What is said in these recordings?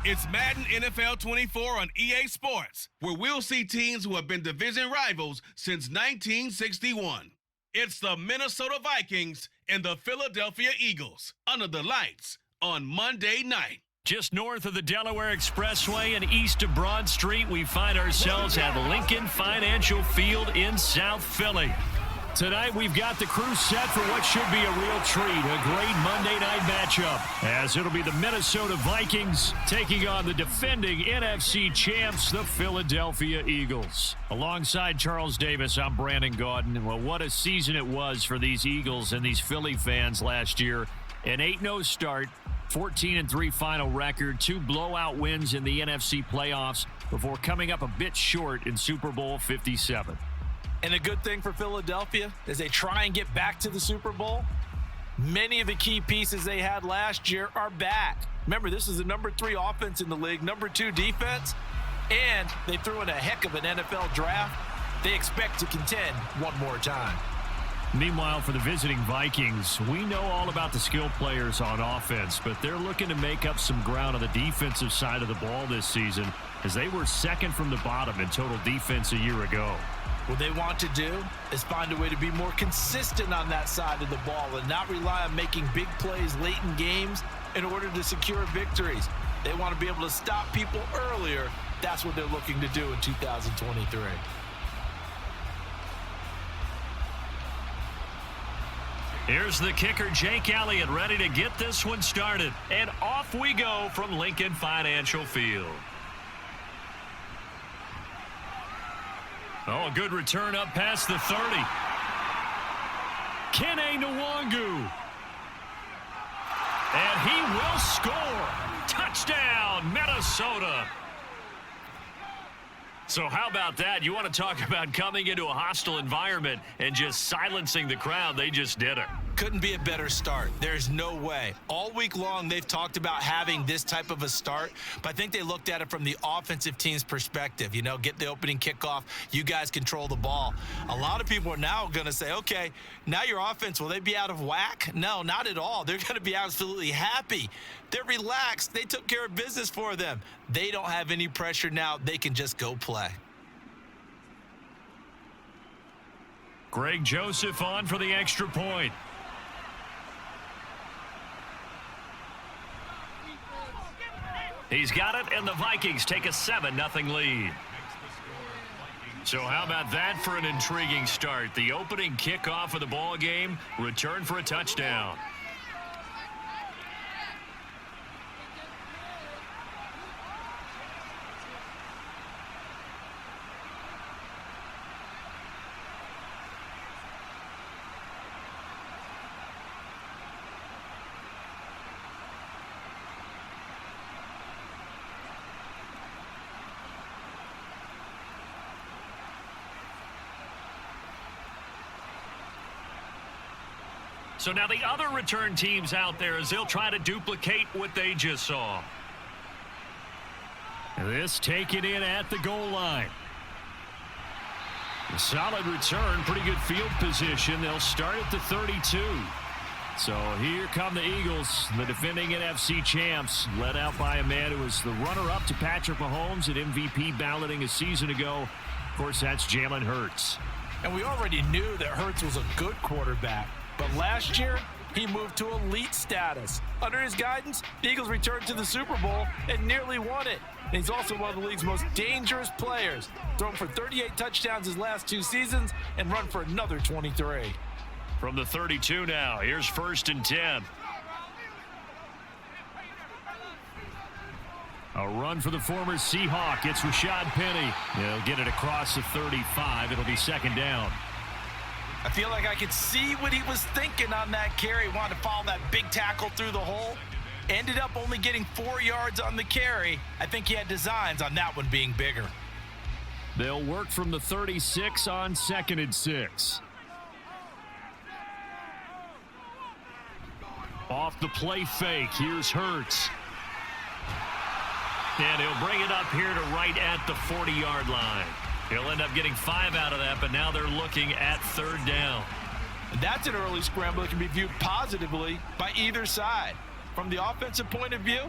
It's Madden NFL 24 on EA Sports, where we'll see teams who have been division rivals since 1961. It's the Minnesota Vikings and the Philadelphia Eagles under the lights on Monday night. Just north of the Delaware Expressway and east of Broad Street, we find ourselves at Lincoln Financial Field in South Philly. Tonight, we've got the crew set for what should be a real treat, a great Monday night matchup, as it'll be the Minnesota Vikings taking on the defending NFC champs, the Philadelphia Eagles. Alongside Charles Davis, I'm Brandon Gaudin. Well, what a season it was for these Eagles and these Philly fans last year. An 8-0 start, 14-3 final record, 2 blowout wins in the NFC playoffs before coming up a bit short in Super Bowl 57. And a good thing for Philadelphia as they try and get back to the Super Bowl, many of the key pieces they had last year are back. Remember, this is the number 3 offense in the league, number 2 defense, and they threw in a heck of an NFL draft. They expect to contend one more time. Meanwhile, for the visiting Vikings, we know all about the skill players on offense, but they're looking to make up some ground on the defensive side of the ball this season, as they were second from the bottom in total defense a year ago. What they want to do is find a way to be more consistent on that side of the ball and not rely on making big plays late in games in order to secure victories. They want to be able to stop people earlier. That's what they're looking to do in 2023. Here's the kicker, Jake Elliott, ready to get this one started. And off we go from Lincoln Financial Field. Oh, a good return up past the 30. Kene Nwangu. And he will score. Touchdown, Minnesota. So how about that? You want to talk about coming into a hostile environment and just silencing the crowd. They just did it. Couldn't be a better start. There's no way. All week long, they've talked about having this type of a start, but I think they looked at it from the offensive team's perspective. You know, get the opening kickoff. You guys control the ball. A lot of people are now going to say, okay, now your offense, will they be out of whack? No, not at all. They're going to be absolutely happy. They're relaxed. They took care of business for them. They don't have any pressure now. They can just go play. Greg Joseph on for the extra point. He's got it, and the Vikings take a 7-0 lead. So how about that for an intriguing start? The opening kickoff of the ball game, return for a touchdown. So now the other return teams out there as they'll try to duplicate what they just saw. This taken in at the goal line. A solid return, pretty good field position. They'll start at the 32. So here come the Eagles, the defending NFC champs, led out by a man who was the runner-up to Patrick Mahomes at MVP balloting a season ago. Of course, that's Jalen Hurts. And we already knew that Hurts was a good quarterback. But last year, he moved to elite status. Under his guidance, the Eagles returned to the Super Bowl and nearly won it. And he's also one of the league's most dangerous players. Thrown for 38 touchdowns his last 2 seasons and run for another 23. From the 32 now, here's 1st and 10. A run for the former Seahawk. It's Rashad Penny. He'll get it across the 35. It'll be 2nd down. I feel like I could see what he was thinking on that carry. He wanted to follow that big tackle through the hole. Ended up only getting 4 yards on the carry. I think he had designs on that one being bigger. They'll work from the 36 on 2nd and 6. Off the play fake, here's Hurts. And he'll bring it up here to right at the 40-yard line. He'll end up getting 5 out of that, but now they're looking at 3rd down. That's an early scramble that can be viewed positively by either side. From the offensive point of view,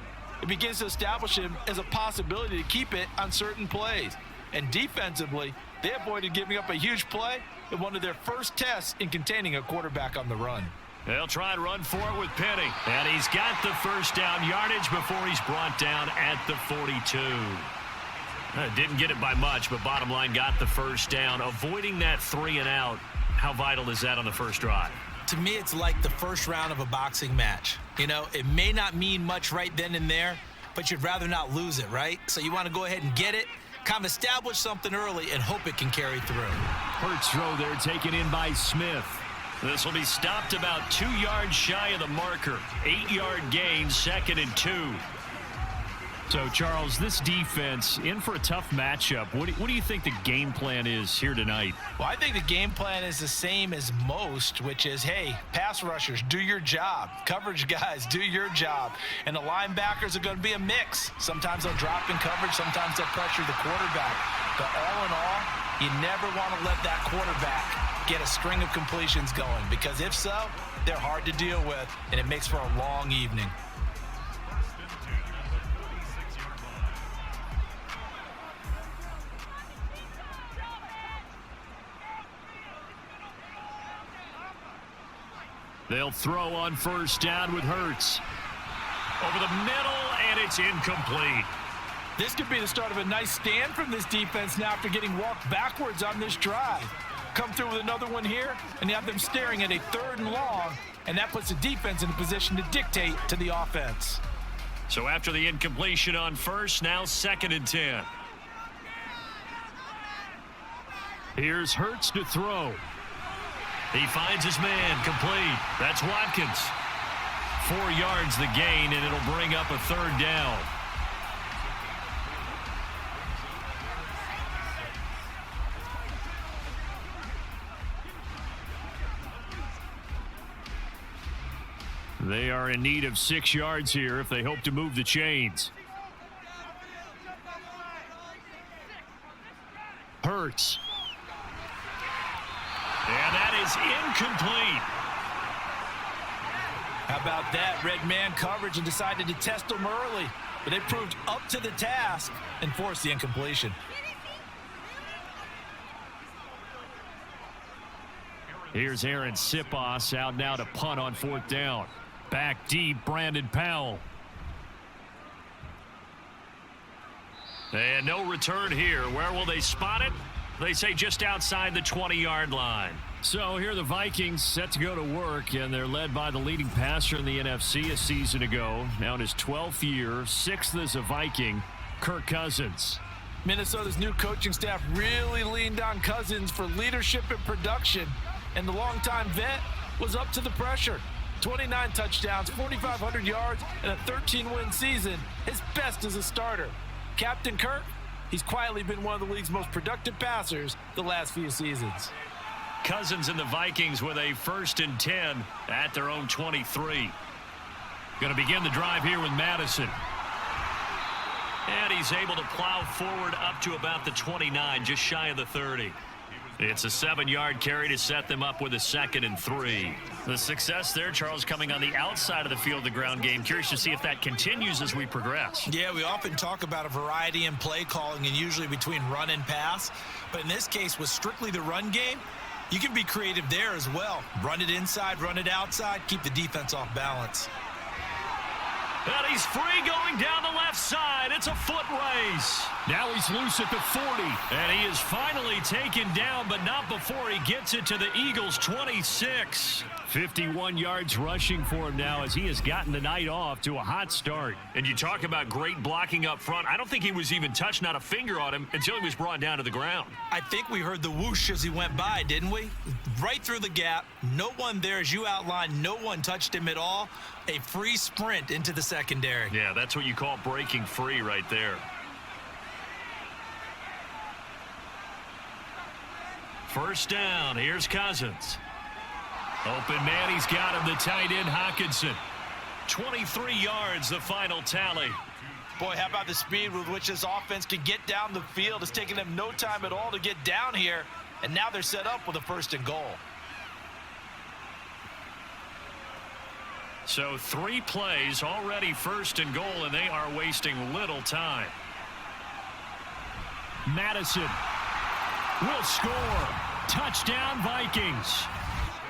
it begins to establish him as a possibility to keep it on certain plays. And defensively, they avoided giving up a huge play in one of their first tests in containing a quarterback on the run. They'll try and run for it with Penny. And he's got the first down yardage before he's brought down at the 42. Didn't get it by much, but bottom line got the first down. Avoiding that 3 and out, how vital is that on the first drive? To me, it's like the first round of a boxing match. You know, it may not mean much right then and there, but you'd rather not lose it, right? So you want to go ahead and get it, kind of establish something early, and hope it can carry through. Hurts throw there taken in by Smith. This will be stopped about 2 yards shy of the marker. 8-yard gain, 2nd and 2. So, Charles, this defense in for a tough matchup. What do you think the game plan is here tonight? Well, I think the game plan is the same as most, which is, hey, pass rushers, do your job. Coverage guys, do your job. And the linebackers are going to be a mix. Sometimes they'll drop in coverage. Sometimes they'll pressure the quarterback. But all in all, you never want to let that quarterback get a string of completions going, because if so, they're hard to deal with, and it makes for a long evening. They'll throw on first down with Hurts. Over the middle, and it's incomplete. This could be the start of a nice stand from this defense now after getting walked backwards on this drive. Come through with another one here, and you have them staring at a 3rd and long, and that puts the defense in a position to dictate to the offense. So after the incompletion on first, now 2nd and 10. Here's Hurts to throw. He finds his man, complete. That's Watkins. 4 yards the gain, and it'll bring up a 3rd down. They are in need of 6 yards here if they hope to move the chains. Hurts. And that is incomplete. How about that? Red man coverage and decided to test them early. But they proved up to the task and forced the incompletion. Here's Aaron Sipos out now to punt on 4th down. Back deep, Brandon Powell. And no return here. Where will they spot it? They say just outside the 20-yard line. So here are the Vikings set to go to work, and they're led by the leading passer in the NFC a season ago. Now in his 12th year, 6th as a Viking, Kirk Cousins. Minnesota's new coaching staff really leaned on Cousins for leadership and production, and the longtime vet was up to the pressure. 29 touchdowns, 4,500 yards, and a 13-win season, his best as a starter. Captain Kirk, he's quietly been one of the league's most productive passers the last few seasons. Cousins and the Vikings with a 1st and 10 at their own 23. Going to begin the drive here with Madison. And he's able to plow forward up to about the 29, just shy of the 30. It's a 7-yard carry to set them up with a 2nd and 3. The success there, Charles, coming on the outside of the field, the ground game. Curious to see if that continues as we progress. Yeah, we often talk about a variety in play calling and usually between run and pass. But in this case, with strictly the run game, you can be creative there as well. Run it inside, run it outside, keep the defense off balance. And he's free going down the left side. It's a foot race. Now he's loose at the 40. And he is finally taken down, but not before he gets it to the Eagles' 26. 51 yards rushing for him now as he has gotten the night off to a hot start. And you talk about great blocking up front. I don't think he was even touched, not a finger on him, until he was brought down to the ground. I think we heard the whoosh as he went by, didn't we? Right through the gap. No one there, as you outlined. No one touched him at all. A free sprint into the secondary. Yeah, that's what you call breaking free right there. First down. Here's Cousins. Open man, he's got him, the tight end, Hockenson. 23 yards, the final tally. Boy, how about the speed with which this offense can get down the field? It's taken them no time at all to get down here, and now they're set up with a 1st and goal. So 3 plays, already first and goal, and they are wasting little time. Madison will score. Touchdown, Vikings.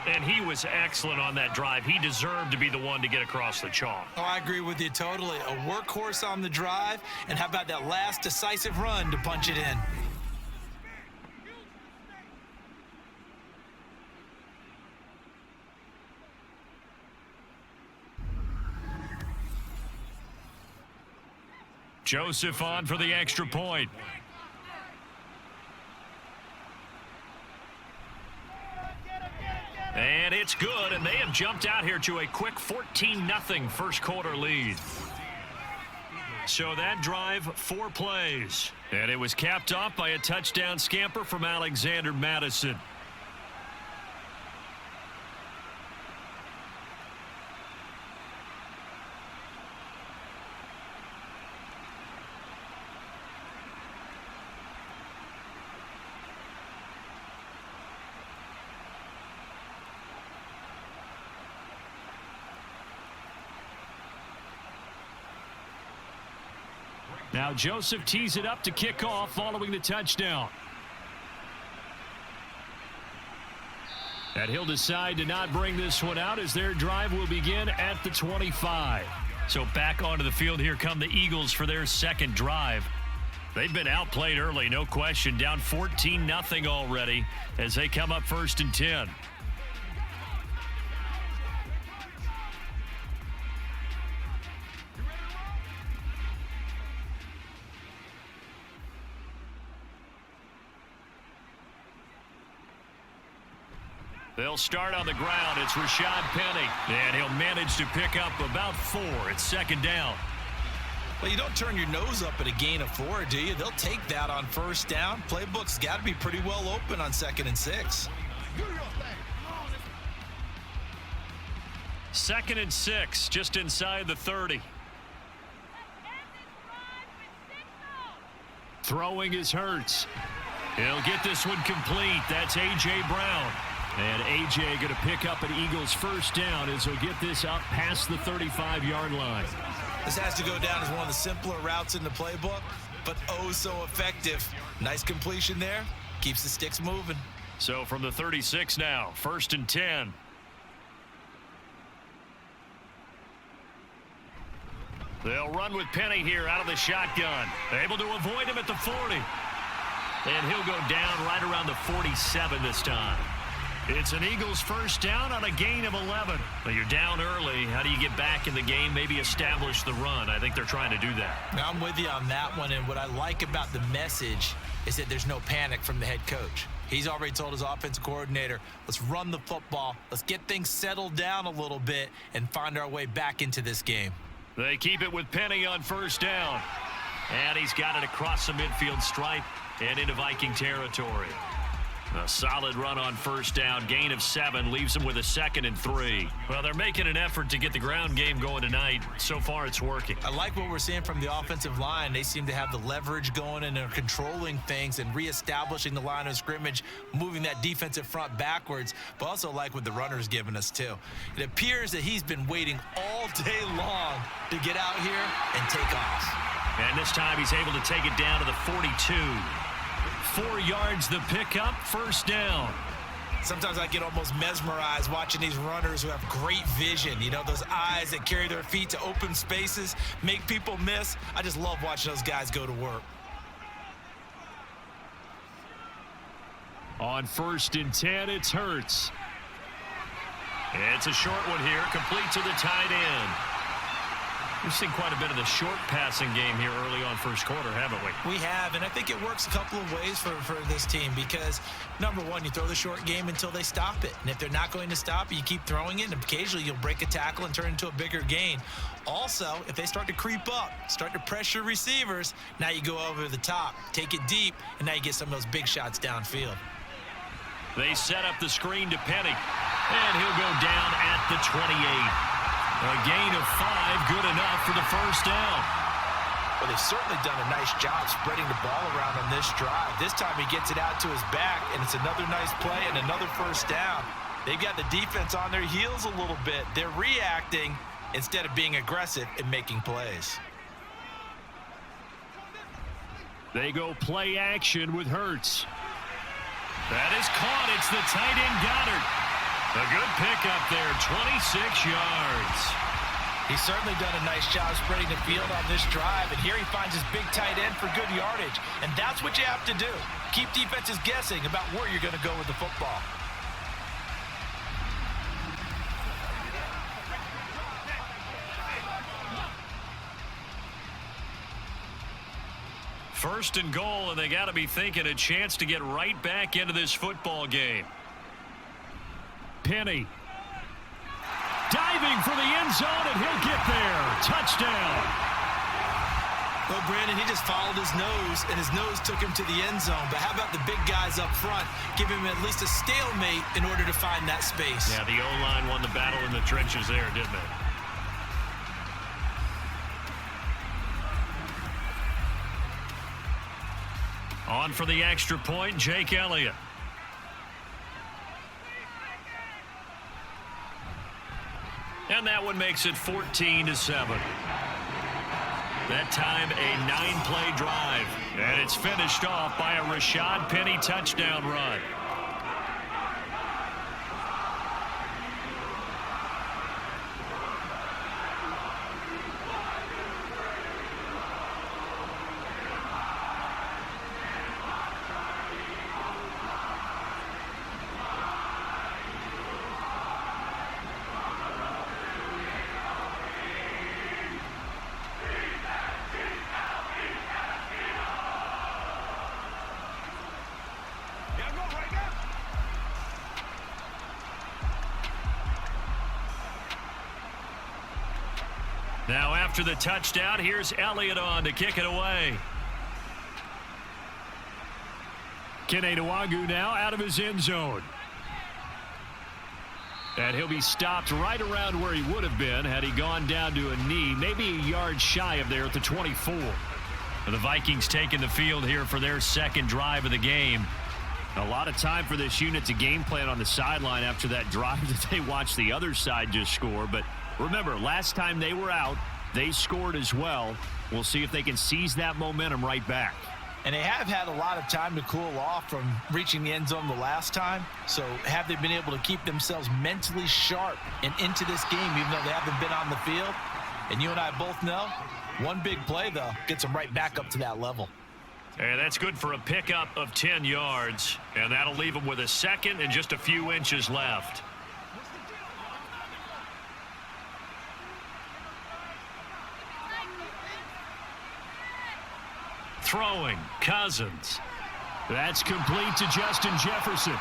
And he was excellent on that drive. He deserved to be the one to get across the chalk. Oh, I agree with you totally. A workhorse on the drive, and how about that last decisive run to punch it in? Joseph on for the extra point. And it's good, and they have jumped out here to a quick 14-0 first quarter lead. So that drive, 4 plays. And it was capped off by a touchdown scamper from Alexander Madison. Now Joseph tees it up to kick off following the touchdown. And he'll decide to not bring this one out as their drive will begin at the 25. So back onto the field here come the Eagles for their second drive. They've been outplayed early, no question. Down 14-0 already as they come up 1st and 10. They'll start on the ground. It's Rashad Penny. And he'll manage to pick up about 4. It's 2nd down. Well, you don't turn your nose up at a gain of 4, do you? They'll take that on 1st down. Playbook's got to be pretty well open on 2nd and 6. 2nd and 6, just inside the 30. Throwing is Hurts. He'll get this one complete. That's A.J. Brown. And A.J. going to pick up an Eagles 1st down as he'll get this up past the 35-yard line. This has to go down as one of the simpler routes in the playbook, but oh so effective. Nice completion there. Keeps the sticks moving. So from the 36 now, 1st and 10. They'll run with Penny here out of the shotgun. Able to avoid him at the 40. And he'll go down right around the 47 this time. It's an Eagles 1st down on a gain of 11. But you're down early. How do you get back in the game, maybe establish the run? I think they're trying to do that. Now, I'm with you on that one, and what I like about the message is that there's no panic from the head coach. He's already told his offensive coordinator, let's run the football, let's get things settled down a little bit and find our way back into this game. They keep it with Penny on 1st down. And he's got it across the midfield stripe and into Viking territory. A solid run on 1st down, gain of 7, leaves them with a 2nd and 3. Well, they're making an effort to get the ground game going tonight. So far, it's working. I like what we're seeing from the offensive line. They seem to have the leverage going and are controlling things and reestablishing the line of scrimmage, moving that defensive front backwards, but also like what the runner's giving us, too. It appears that he's been waiting all day long to get out here and take off. And this time, he's able to take it down to the 42. 4 yards the pickup, 1st down. Sometimes I get almost mesmerized watching these runners who have great vision. You know, those eyes that carry their feet to open spaces, make people miss. I just love watching those guys go to work. On 1st and 10, it's Hurts. It's a short one here, complete to the tight end. We've seen quite a bit of the short passing game here early on 1st quarter, haven't we? We have, and I think it works a couple of ways for this team because, number one, you throw the short game until they stop it. And if they're not going to stop it, you keep throwing it, and occasionally you'll break a tackle and turn it into a bigger gain. Also, if they start to creep up, start to pressure receivers, now you go over the top, take it deep, and now you get some of those big shots downfield. They set up the screen to Penny, and he'll go down at the 28. A gain of 5, good enough for the 1st down. Well, they've certainly done a nice job spreading the ball around on this drive. This time he gets it out to his back, and it's another nice play and another 1st down. They've got the defense on their heels a little bit. They're reacting instead of being aggressive and making plays. They go play action with Hurts. That is caught. It's the tight end Goddard. A good pickup there, 26 yards. He's certainly done a nice job spreading the field on this drive, and here he finds his big tight end for good yardage. And that's what you have to do. Keep defenses guessing about where you're going to go with the football. First and goal, and they got to be thinking a chance to get right back into this football game. Penny. Diving for the end zone, and he'll get there. Touchdown. Well, Brandon, he just followed his nose, and his nose took him to the end zone. But how about the big guys up front? Give him at least a stalemate in order to find that space. Yeah, the O-line won the battle in the trenches there, didn't it? On for the extra point, Jake Elliott. And that one makes it 14-7. That time a 9-play drive. And it's finished off by a Rashad Penny touchdown run. Now after the touchdown, here's Elliott on to kick it away. Kene Nwangwu now out of his end zone. And he'll be stopped right around where he would have been had he gone down to a knee, maybe a yard shy of there at the 24. And the Vikings taking the field here for their second drive of the game. A lot of time for this unit to game plan on the sideline after that drive that they watched the other side just score. But remember, last time they were out, they scored as well. We'll see if they can seize that momentum right back. And they have had a lot of time to cool off from reaching the end zone the last time. So have they been able to keep themselves mentally sharp and into this game, even though they haven't been on the field? And you and I both know, one big play, though, gets them right back up to that level. And that's good for a pickup of 10 yards. And that'll leave them with a second and just a few inches left. Throwing, Cousins. That's complete to Justin Jefferson.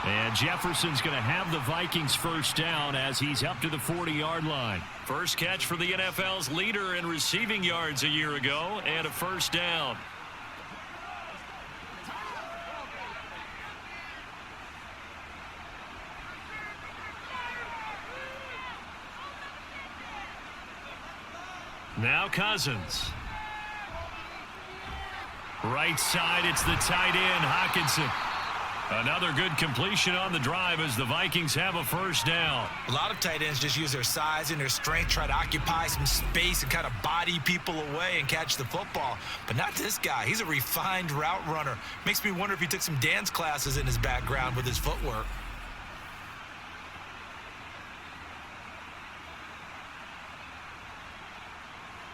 And Jefferson's going to have the Vikings first down as he's up to the 40-yard line. First catch for the NFL's leader in receiving yards a year ago, and a first down. Now Cousins. Right side, it's the tight end, Hockenson. Another good completion on the drive as the Vikings have a first down. A lot of tight ends just use their size and their strength, try to occupy some space and kind of body people away and catch the football. But not this guy. He's a refined route runner. Makes me wonder if he took some dance classes in his background with his footwork.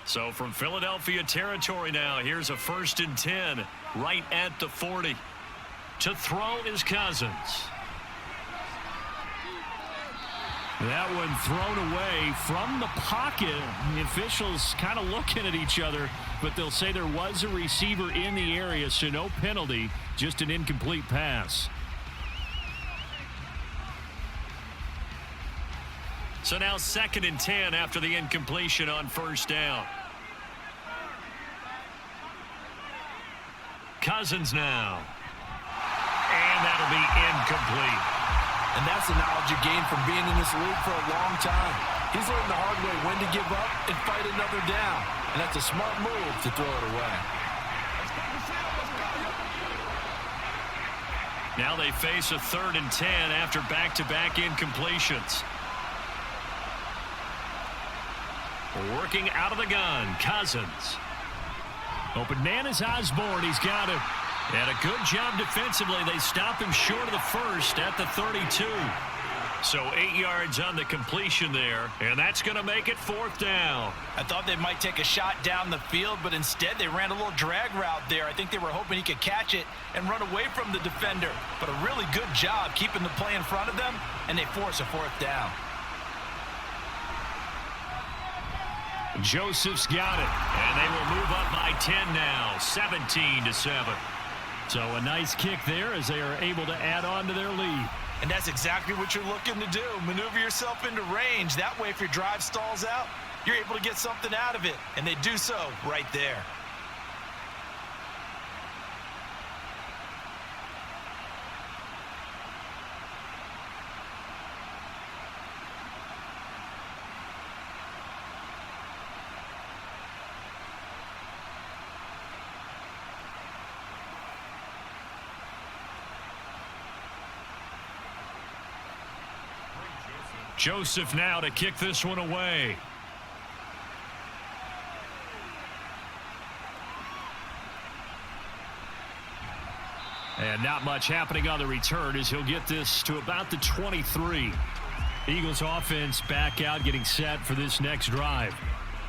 So from Philadelphia territory now, here's a 1st and 10 right at the 40. To throw is Cousins. That one thrown away from the pocket. The officials kind of looking at each other, but they'll say there was a receiver in the area, so no penalty, just an incomplete pass. So now 2nd and 10 after the incompletion on first down. Cousins now. And that'll be incomplete. And that's the knowledge you gain from being in this league for a long time. He's learned the hard way when to give up and fight another down. And that's a smart move to throw it away. Now they face a 3rd and 10 after back-to-back incompletions. Working out of the gun, Cousins. Open man is Osborne. He's got it. And a good job defensively. They stop him short of the first at the 32. So 8 yards on the completion there, and that's going to make it 4th down. I thought they might take a shot down the field, but instead they ran a little drag route there. I think they were hoping he could catch it and run away from the defender. But a really good job keeping the play in front of them, and they force a 4th down. Joseph's got it, and they will move up by 10 now, 17-7. So a nice kick there as they are able to add on to their lead. And that's exactly what you're looking to do. Maneuver yourself into range. That way, if your drive stalls out, you're able to get something out of it. And they do so right there. Joseph now to kick this one away. And not much happening on the return as he'll get this to about the 23. Eagles offense back out, getting set for this next drive.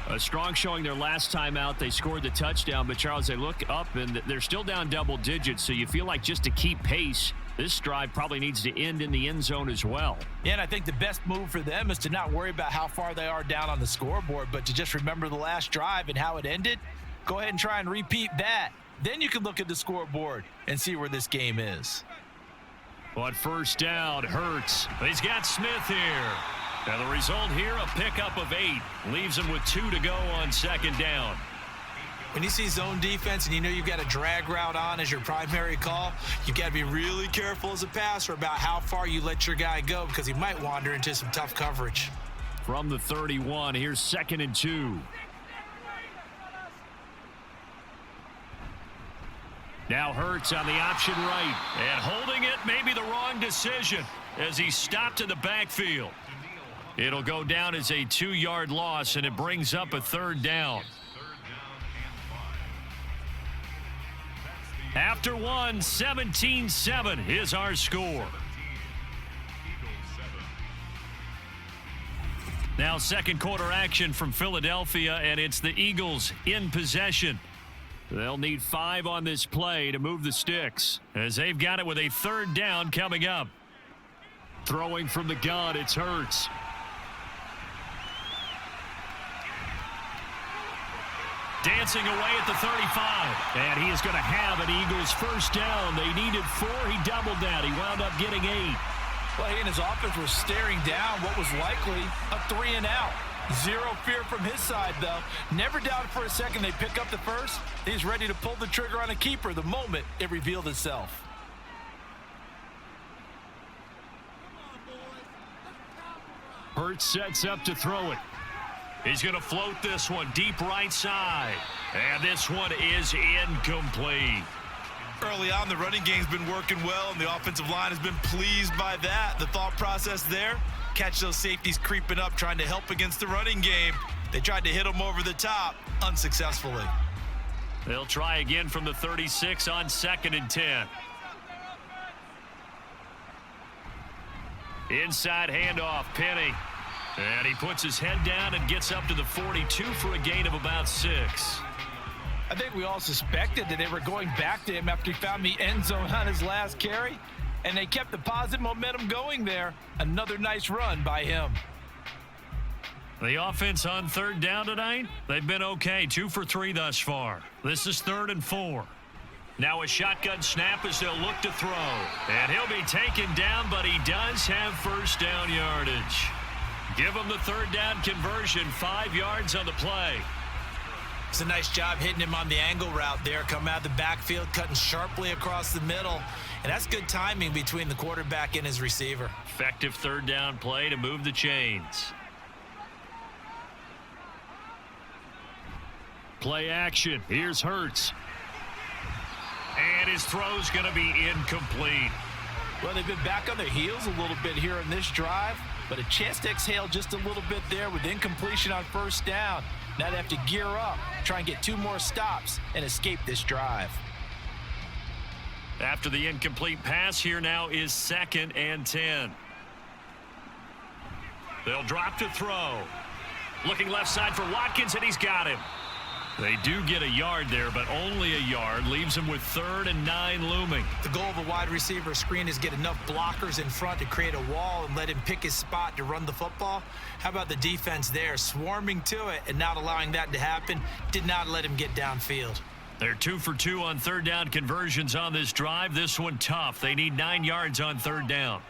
A strong showing their last time out. They scored the touchdown, but Charles, they look up and they're still down double digits, so you feel like just to keep pace, this drive probably needs to end in the end zone as well. Yeah, and I think the best move for them is to not worry about how far they are down on the scoreboard, but to just remember the last drive and how it ended. Go ahead and try and repeat that. Then you can look at the scoreboard and see where this game is. On 1st down, Hurts. He's got Smith here. And the result here, a pickup of 8. Leaves him with 2 to go on 2nd down. When you see zone defense and you know you've got a drag route on as your primary call, you've got to be really careful as a passer about how far you let your guy go because he might wander into some tough coverage. From the 31, here's 2nd and 2. Now Hurts on the option right. And holding it may be the wrong decision as he stopped in the backfield. It'll go down as a 2-yard loss, and it brings up a 3rd down. After one, 17-7 is our score. Now 2nd quarter action from Philadelphia, and it's the Eagles in possession. They'll need 5 on this play to move the sticks as they've got it with a 3rd down coming up. Throwing from the gun, it's Hurts. Dancing away at the 35. And he is going to have an Eagles 1st down. They needed 4. He doubled that. He wound up getting 8. Well, he and his offense were staring down what was likely a 3 and out. Zero fear from his side, though. Never doubted for a second they pick up the first. He's ready to pull the trigger on a keeper the moment it revealed itself. Hurts sets up to throw it. He's going to float this one deep right side. And this one is incomplete. Early on, the running game's been working well, and the offensive line has been pleased by that. The thought process there, catch those safeties creeping up, trying to help against the running game. They tried to hit them over the top, unsuccessfully. They'll try again from the 36 on 2nd and 10. Inside handoff, Penny. And he puts his head down and gets up to the 42 for a gain of about 6. I think we all suspected that they were going back to him after he found the end zone on his last carry, and they kept the positive momentum going there. Another nice run by him. The offense on 3rd down tonight, they've been okay, 2 for 3 thus far. This is 3rd and 4. Now a shotgun snap as they'll look to throw. And he'll be taken down, but he does have 1st down yardage. Give him the 3rd down conversion, 5 yards on the play. It's a nice job hitting him on the angle route there. Coming out of the backfield, cutting sharply across the middle. And that's good timing between the quarterback and his receiver. Effective 3rd down play to move the chains. Play action. Here's Hurts. And his throw's going to be incomplete. Well, they've been back on their heels a little bit here in this drive, but a chance to exhale just a little bit there with incompletion on first down. Now they have to gear up, try and get 2 more stops, and escape this drive. After the incomplete pass, here now is 2nd and 10. They'll drop to throw. Looking left side for Watkins, and he's got him. They do get a yard there, but only a yard. Leaves him with 3rd and 9 looming. The goal of a wide receiver screen is get enough blockers in front to create a wall and let him pick his spot to run the football. How about the defense there, swarming to it and not allowing that to happen? Did not let him get downfield. They're 2 for 2 on 3rd down conversions on this drive. This one tough. They need 9 yards on 3rd down.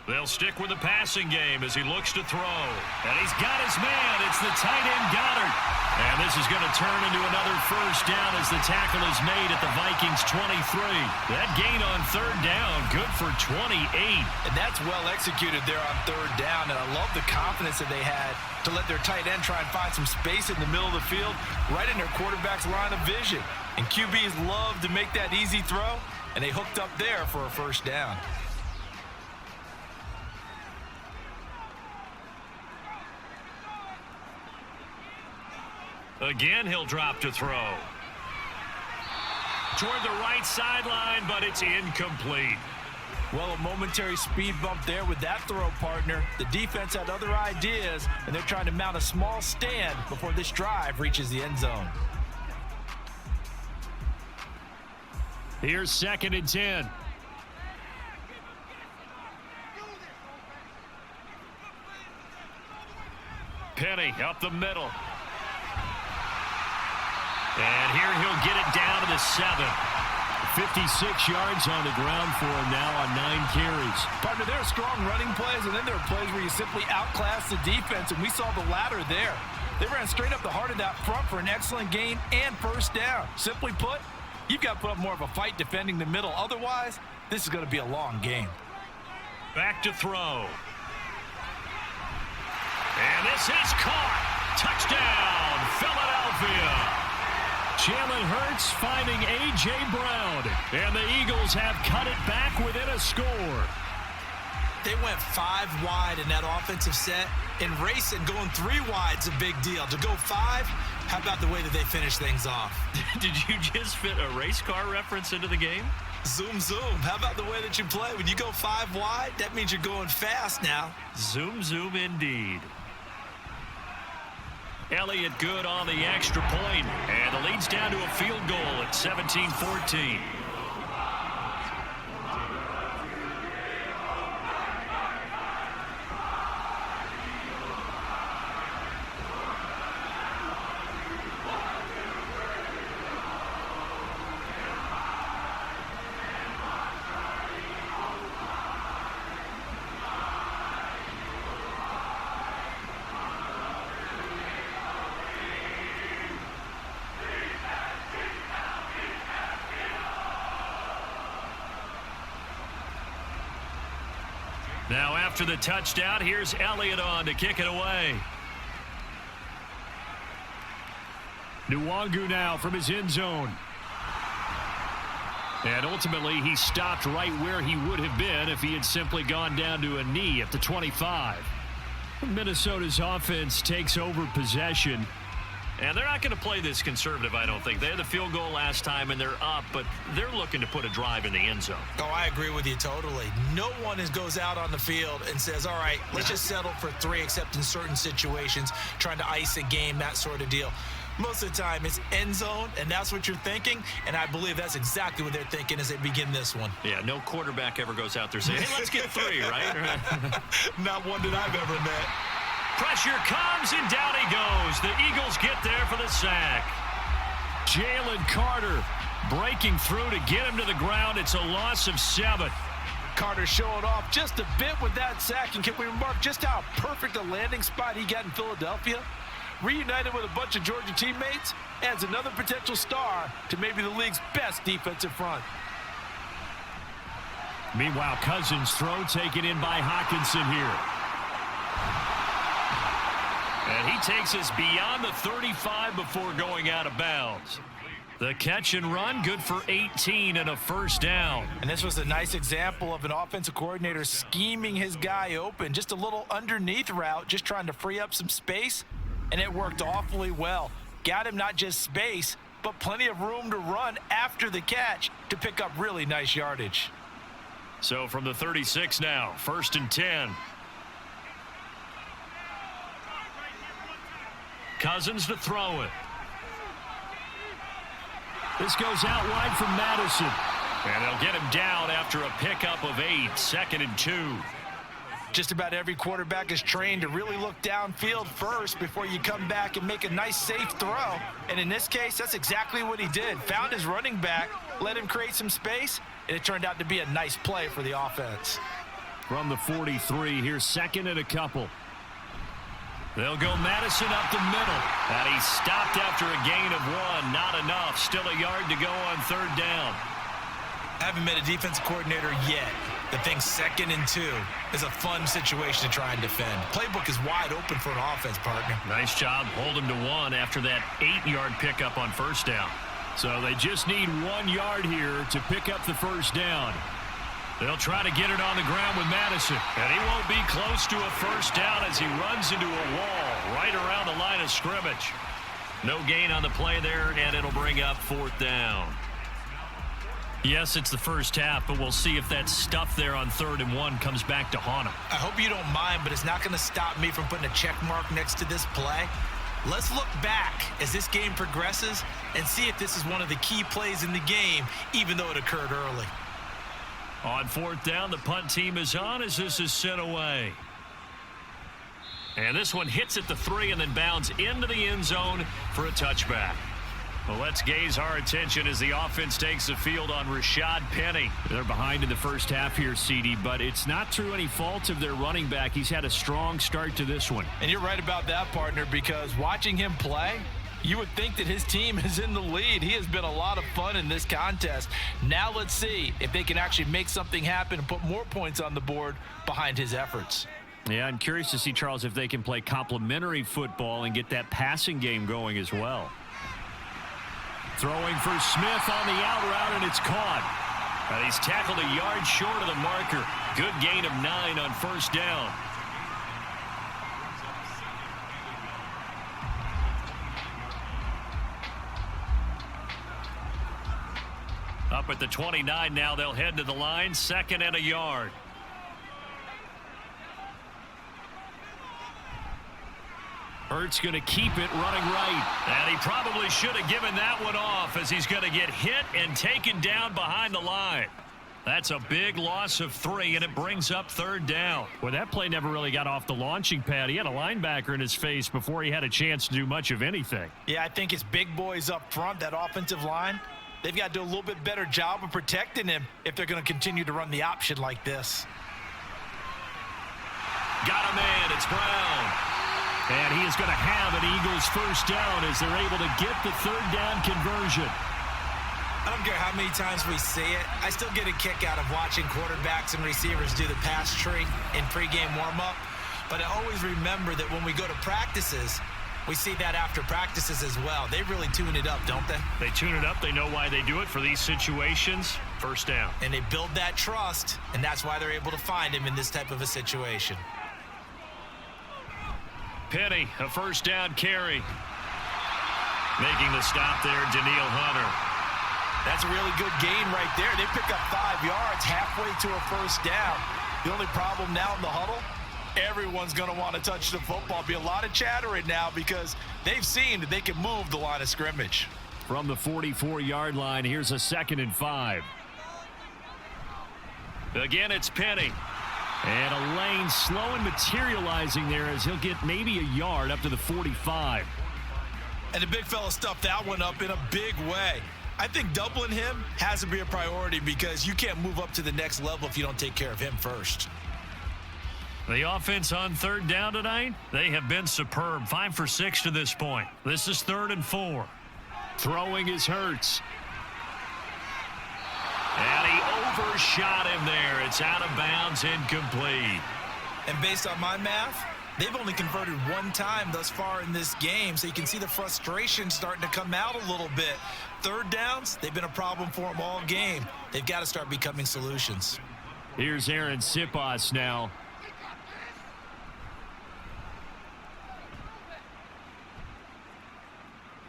They'll stick with the passing game as he looks to throw. And he's got his man. It's the tight end Goddard. And this is going to turn into another first down as the tackle is made at the Vikings 23. That gain on 3rd down, good for 28. And that's well executed there on 3rd down. And I love the confidence that they had to let their tight end try and find some space in the middle of the field, right in their quarterback's line of vision. And QBs love to make that easy throw, and they hooked up there for a first down. Again, he'll drop to throw. Toward the right sideline, but it's incomplete. Well, a momentary speed bump there with that throw partner. The defense had other ideas, and they're trying to mount a small stand before this drive reaches the end zone. Here's 2nd and 10. Penny up the middle. And here he'll get it down to the 7. 56 yards on the ground for him now on 9 carries. Partner, there are strong running plays, and then there are plays where you simply outclass the defense, and we saw the latter there. They ran straight up the heart of that front for an excellent gain and first down. Simply put, you've got to put up more of a fight defending the middle. Otherwise, this is going to be a long game. Back to throw. And this is caught. Touchdown, Philadelphia. Jalen Hurts finding A.J. Brown. And the Eagles have cut it back within a score. They went 5 wide in that offensive set. And racing going 3 wide's a big deal. To go 5, how about the way that they finish things off? Did you just fit a race car reference into the game? Zoom, zoom. How about the way that you play? When you go 5 wide, that means you're going fast now. Zoom, zoom indeed. Elliott good on the extra point, and the lead's down to a field goal at 17-14. Now after the touchdown, here's Elliott on to kick it away. Nwangu now from his end zone. And ultimately, he stopped right where he would have been if he had simply gone down to a knee at the 25. Minnesota's offense takes over possession. And they're not going to play this conservative, I don't think. They had the field goal last time, and they're up, but they're looking to put a drive in the end zone. Oh, I agree with you totally. No one goes out on the field and says, all right, let's just settle for 3, except in certain situations, trying to ice a game, that sort of deal. Most of the time, it's end zone, and that's what you're thinking, and I believe that's exactly what they're thinking as they begin this one. Yeah, no quarterback ever goes out there saying, hey, let's get 3, right? Not one that I've ever met. Pressure comes, and down he goes. The Eagles get there for the sack. Jalen Carter breaking through to get him to the ground. It's a loss of 7. Carter showing off just a bit with that sack. And can we remark just how perfect a landing spot he got in Philadelphia? Reunited with a bunch of Georgia teammates, adds another potential star to maybe the league's best defensive front. Meanwhile, Cousins' throw taken in by Hockenson here. And he takes us beyond the 35 before going out of bounds. The catch and run, good for 18 and a first down. And this was a nice example of an offensive coordinator scheming his guy open. Just a little underneath route, just trying to free up some space, and it worked awfully well. Got him not just space, but plenty of room to run after the catch to pick up really nice yardage. So from the 36 now, 1st and 10. Cousins to throw it. This goes out wide from Madison. And they'll get him down after a pickup of 8, 2nd and 2. Just about every quarterback is trained to really look downfield first before you come back and make a nice, safe throw. And in this case, that's exactly what he did. Found his running back, let him create some space, and it turned out to be a nice play for the offense. From the 43, here's 2nd and a couple. They'll go Madison up the middle. And he stopped after a gain of 1. Not enough. Still a yard to go on 3rd down. Haven't met a defensive coordinator yet that thinks 2nd and 2 is a fun situation to try and defend. Playbook is wide open for an offense, partner. Nice job holding to 1 after that 8-yard pickup on 1st down. So they just need 1 yard here to pick up the 1st down. They'll try to get it on the ground with Madison. And he won't be close to a 1st down as he runs into a wall right around the line of scrimmage. No gain on the play there, and it'll bring up 4th down. Yes, it's the first half, but we'll see if that stuff there on 3rd and 1 comes back to haunt him. I hope you don't mind, but it's not going to stop me from putting a check mark next to this play. Let's look back as this game progresses and see if this is one of the key plays in the game, even though it occurred early. On 4th down, the punt team is on as this is sent away. And this one hits at the 3 and then bounds into the end zone for a touchback. Well, let's gaze our attention as the offense takes the field on Rashad Penny. They're behind in the first half here, CD, but it's not through any fault of their running back. He's had a strong start to this one. And you're right about that, partner, because watching him play, you would think that his team is in the lead. He has been a lot of fun in this contest. Now let's see if they can actually make something happen and put more points on the board behind his efforts. Yeah, I'm curious to see, Charles, if they can play complementary football and get that passing game going as well. Throwing for Smith on the out route, and it's caught. And he's tackled a yard short of the marker. Good gain of 9 on 1st down. Up at the 29 now, they'll head to the line, 2nd and a yard. Hurts going to keep it running right. And he probably should have given that one off as he's going to get hit and taken down behind the line. That's a big loss of 3, and it brings up 3rd down. Well, that play never really got off the launching pad. He had a linebacker in his face before he had a chance to do much of anything. Yeah, I think it's big boys up front, that offensive line. They've got to do a little bit better job of protecting him if they're going to continue to run the option like this. Got a man. It's Brown. And he is going to have an Eagles 1st down as they're able to get the 3rd down conversion. I don't care how many times we see it. I still get a kick out of watching quarterbacks and receivers do the pass tree in pregame warm-up. But I always remember that when we go to practices, we see that after practices as well. They really tune it up, don't they? They tune it up. They know why they do it for these situations. 1st down. And they build that trust, and that's why they're able to find him in this type of a situation. Penny, a 1st down carry. Making the stop there, Daniil Hunter. That's a really good gain right there. They pick up 5 yards halfway to a 1st down. The only problem now in the huddle, everyone's going to want to touch the football. Be a lot of chattering now because they've seen that they can move the line of scrimmage. From the 44-yard line, here's a 2nd and 5. Again, it's Penny. And a lane slow and materializing there as he'll get maybe a yard up to the 45. And the big fella stuffed that one up in a big way. I think doubling him has to be a priority because you can't move up to the next level if you don't take care of him first. The offense on 3rd down tonight, they have been superb. 5 for 6 to this point. This is 3rd and 4. Throwing is Hurts. And he overshot him there. It's out of bounds, incomplete. And based on my math, They've only converted one time thus far in this game, so you can see the frustration starting to come out a little bit. Third downs, they've been a problem for them all game. They've got to start becoming solutions. Here's Aaron Sipas now.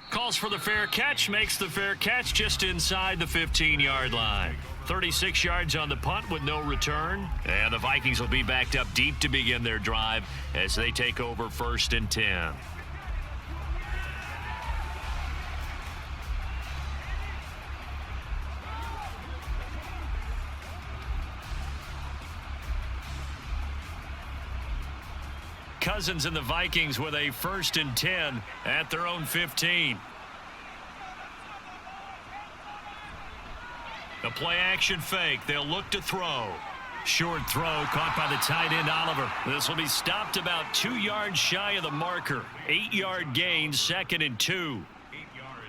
Calls for the fair catch, makes the fair catch just inside the 15-yard line. 36 yards on the punt with no return. And the Vikings will be backed up deep to begin their drive as they take over 1st and 10. Cousins and the Vikings with a 1st and 10 at their own 15. The play-action fake. They'll look to throw. Short throw caught by the tight end, Oliver. This will be stopped about 2 yards shy of the marker. 8-yard gain, 2nd and 2.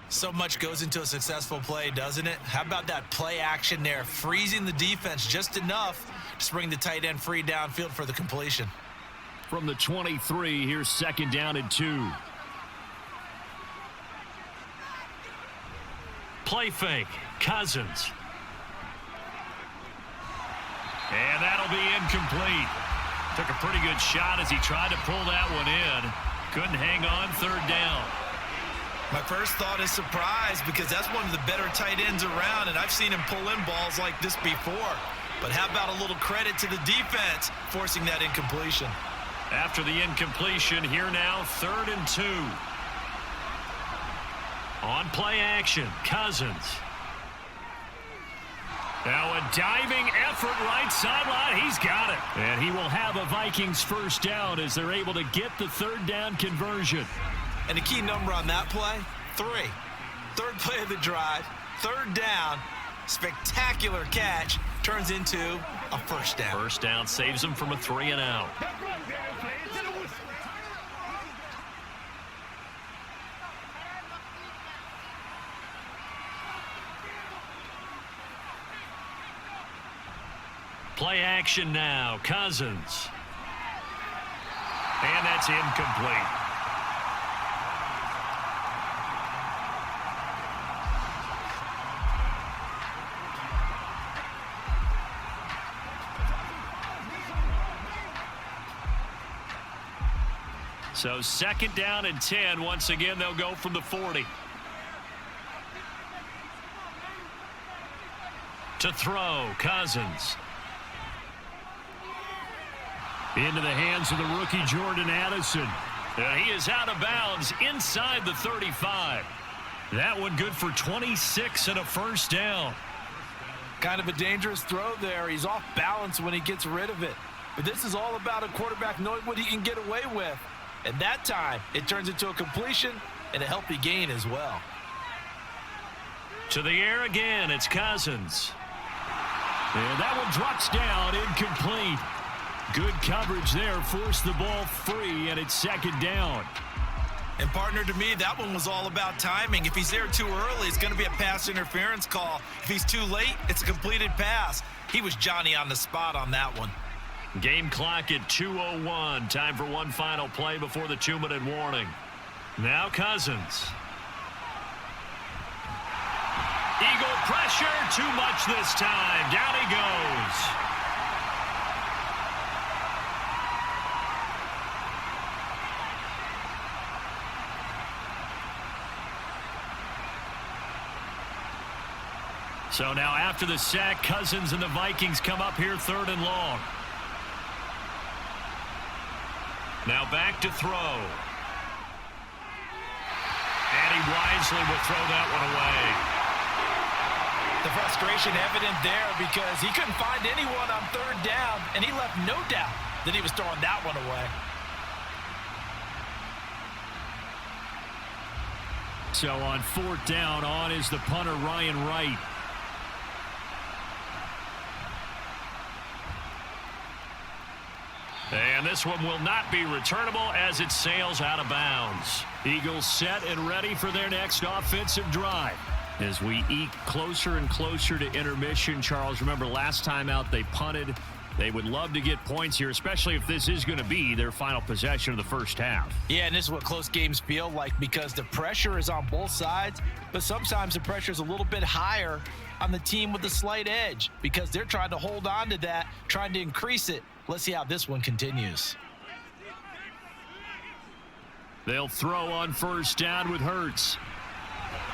So much goes into a successful play, doesn't it? How about that play action there, freezing the defense just enough to bring the tight end free downfield for the completion. From the 23, here's 2nd down and 2. Play fake. Cousins. And that'll be incomplete. Took a pretty good shot as he tried to pull that one in. Couldn't hang on, 3rd down. My first thought is surprise because that's one of the better tight ends around, and I've seen him pull in balls like this before. But how about a little credit to the defense forcing that incompletion? After the incompletion, here now, 3rd and 2. On play action, Cousins. Now a diving effort right sideline. He's got it. And he will have a Vikings 1st down as they're able to get the 3rd down conversion. And the key number on that play, 3. 3rd play of the drive, 3rd down, spectacular catch, turns into a 1st down. 1st down saves him from a 3 and out. Play action now. Cousins. And that's incomplete. So 2nd down and 10. Once again, they'll go from the 40. To throw, Cousins. Into the hands of the rookie Jordan Addison. He is out of bounds inside the 35. That one good for 26 and a 1st down. Kind of a dangerous throw there. He's off balance when he gets rid of it. But this is all about a quarterback knowing what he can get away with. And that time, it turns into a completion and a healthy gain as well. To the air again, it's Cousins. And that one drops down, incomplete. Good coverage there, forced the ball free, and it's 2nd down. And partner, to me, that one was all about timing. If he's there too early, it's going to be a pass interference call. If he's too late, it's a completed pass. He was Johnny on the spot on that one. Game clock at 2:01. Time for one final play before the 2-minute warning. Now Cousins. Eagle pressure, too much this time. Down he goes. So now after the sack, Cousins and the Vikings come up here 3rd and long. Now back to throw. And he wisely will throw that one away. The frustration evident there because he couldn't find anyone on 3rd down, and he left no doubt that he was throwing that one away. So on 4th down, on is the punter, Ryan Wright. And this one will not be returnable as it sails out of bounds. Eagles set and ready for their next offensive drive. As we eke closer and closer to intermission, Charles, remember last time out they punted They would love to get points here, especially if this is going to be their final possession of the first half. Yeah, and this is what close games feel like because the pressure is on both sides, but sometimes the pressure is a little bit higher on the team with the slight edge because they're trying to hold on to that, trying to increase it. Let's see how this one continues. They'll throw on first down with Hurts.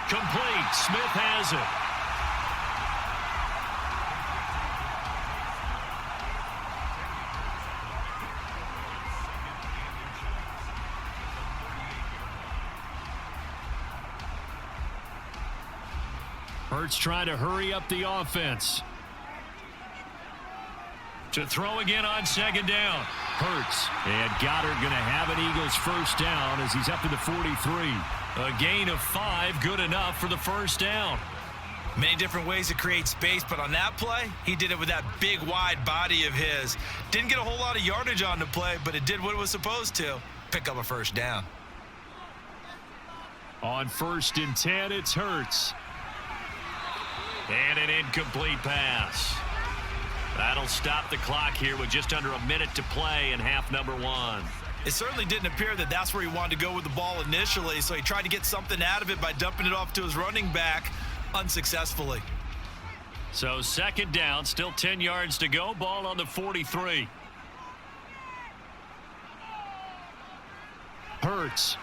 Complete. Smith has it. Hurts trying to hurry up the offense. To throw again on second down. Hurts. And Goddard going to have an Eagles first down as he's up to the 43. A gain of 5, good enough for the first down. Many different ways to create space, but on that play, he did it with that big, wide body of his. Didn't get a whole lot of yardage on the play, but it did what it was supposed to. Pick up a first down. On 1st and 10, it's Hurts. And an incomplete pass. That'll stop the clock here with just under a minute to play in half number 1. It certainly didn't appear that that's where he wanted to go with the ball initially, so he tried to get something out of it by dumping it off to his running back unsuccessfully. So second down, still 10 yards to go. Ball on the 43. Hurts.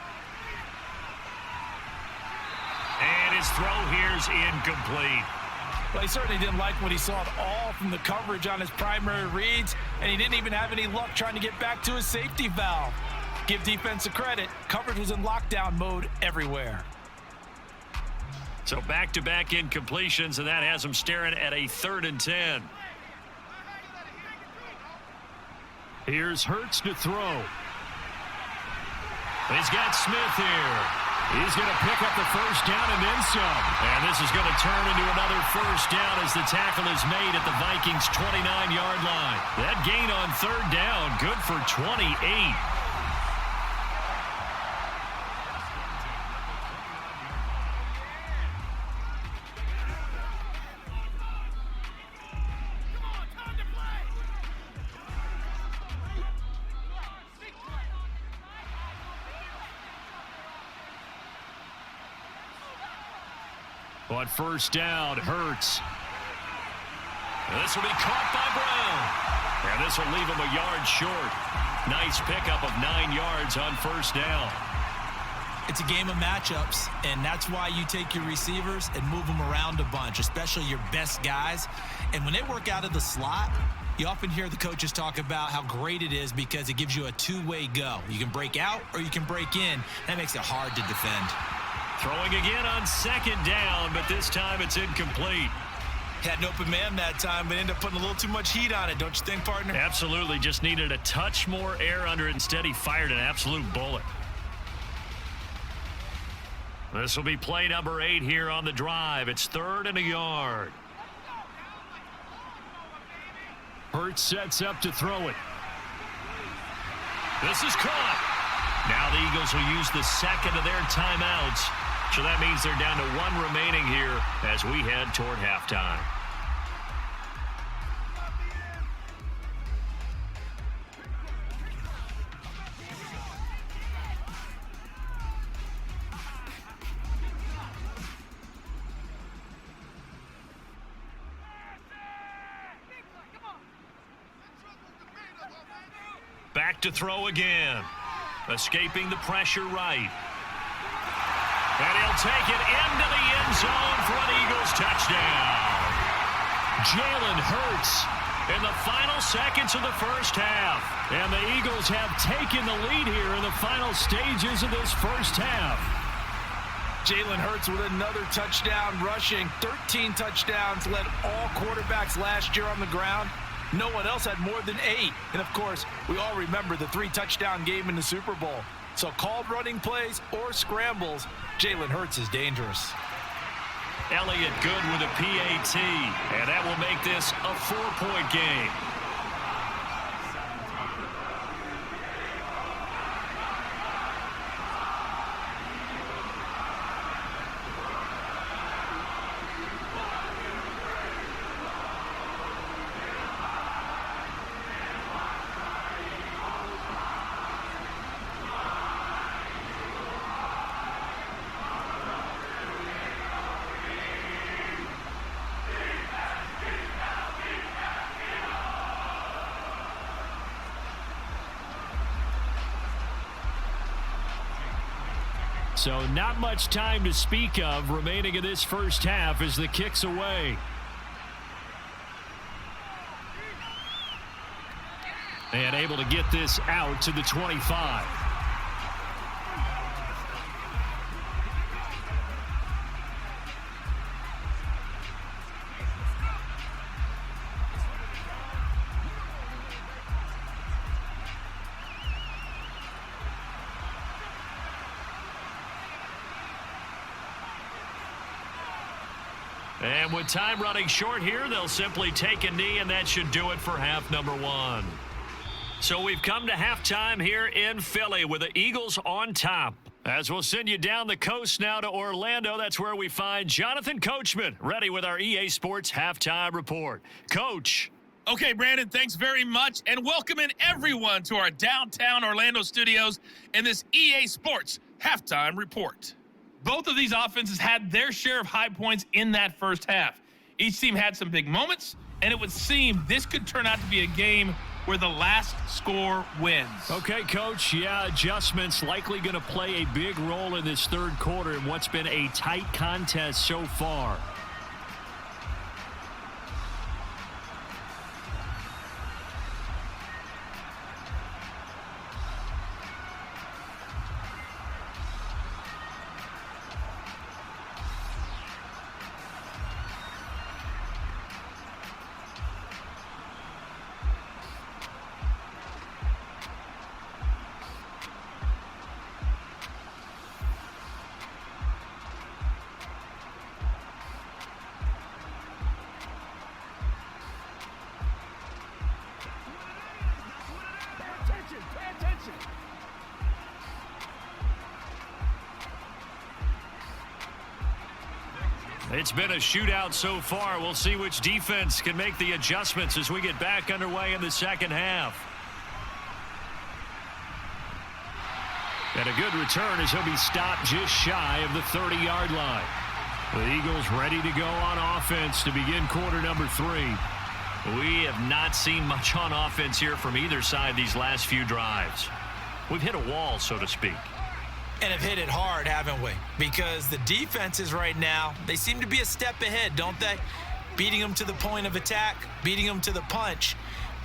And his throw here's incomplete. Well, he certainly didn't like what he saw at all from the coverage on his primary reads, and he didn't even have any luck trying to get back to his safety valve. Give defense a credit. Coverage was in lockdown mode everywhere. So back-to-back incompletions, and that has him staring at a 3rd and 10. Here's Hurts to throw. He's got Smith here. He's going to pick up the first down and then some. And this is going to turn into another first down as the tackle is made at the Vikings' 29-yard line. That gain on 3rd down, good for 28. On first down, Hurts. This will be caught by Brown. And this will leave him a yard short. Nice pickup of 9 yards on first down. It's a game of matchups, and that's why you take your receivers and move them around a bunch, especially your best guys. And when they work out of the slot, you often hear the coaches talk about how great it is because it gives you a two-way go. You can break out or you can break in. That makes it hard to defend. Throwing again on second down, but this time it's incomplete. Had an open man that time, but ended up putting a little too much heat on it, don't you think, partner? Absolutely. Just needed a touch more air under it. Instead, he fired an absolute bullet. This will be play number 8 here on the drive. It's 3rd and a yard. Hurts sets up to throw it. This is caught. Now the Eagles will use the second of their timeouts. So that means they're down to 1 remaining here as we head toward halftime. Back to throw again. Escaping the pressure right. And he'll take it into the end zone for an Eagles touchdown. Jalen Hurts in the final seconds of the first half. And the Eagles have taken the lead here in the final stages of this first half. Jalen Hurts with another touchdown rushing. 13 touchdowns, led all quarterbacks last year on the ground. No one else had more than 8. And, of course, we all remember the 3-touchdown game in the Super Bowl. So called running plays or scrambles, Jalen Hurts is dangerous. Elliott good with a PAT, and that will make this a 4-point game. So not much time to speak of remaining in this first half as the kick's away. And able to get this out to the 25. And with time running short here, they'll simply take a knee, and that should do it for half number one. So we've come to halftime here in Philly with the Eagles on top. As we'll send you down the coast now to Orlando, that's where we find Jonathan Coachman ready with our EA Sports halftime report. Coach. Okay, Brandon, thanks very much, and welcoming everyone to our downtown Orlando studios in this EA Sports halftime report. Both of these offenses had their share of high points in that first half. Each team had some big moments, and it would seem this could turn out to be a game where the last score wins. Okay, Coach. Yeah, adjustments likely going to play a big role in this third quarter in what's been a tight contest so far. It's been a shootout so far. We'll see which defense can make the adjustments as we get back underway in the second half. And a good return as he'll be stopped just shy of the 30-yard line. The Eagles ready to go on offense to begin quarter number 3. We have not seen much on offense here from either side these last few drives. We've hit a wall, so to speak. And have hit it hard, haven't we? Because the defenses right now, they seem to be a step ahead, don't they? Beating them to the point of attack, beating them to the punch.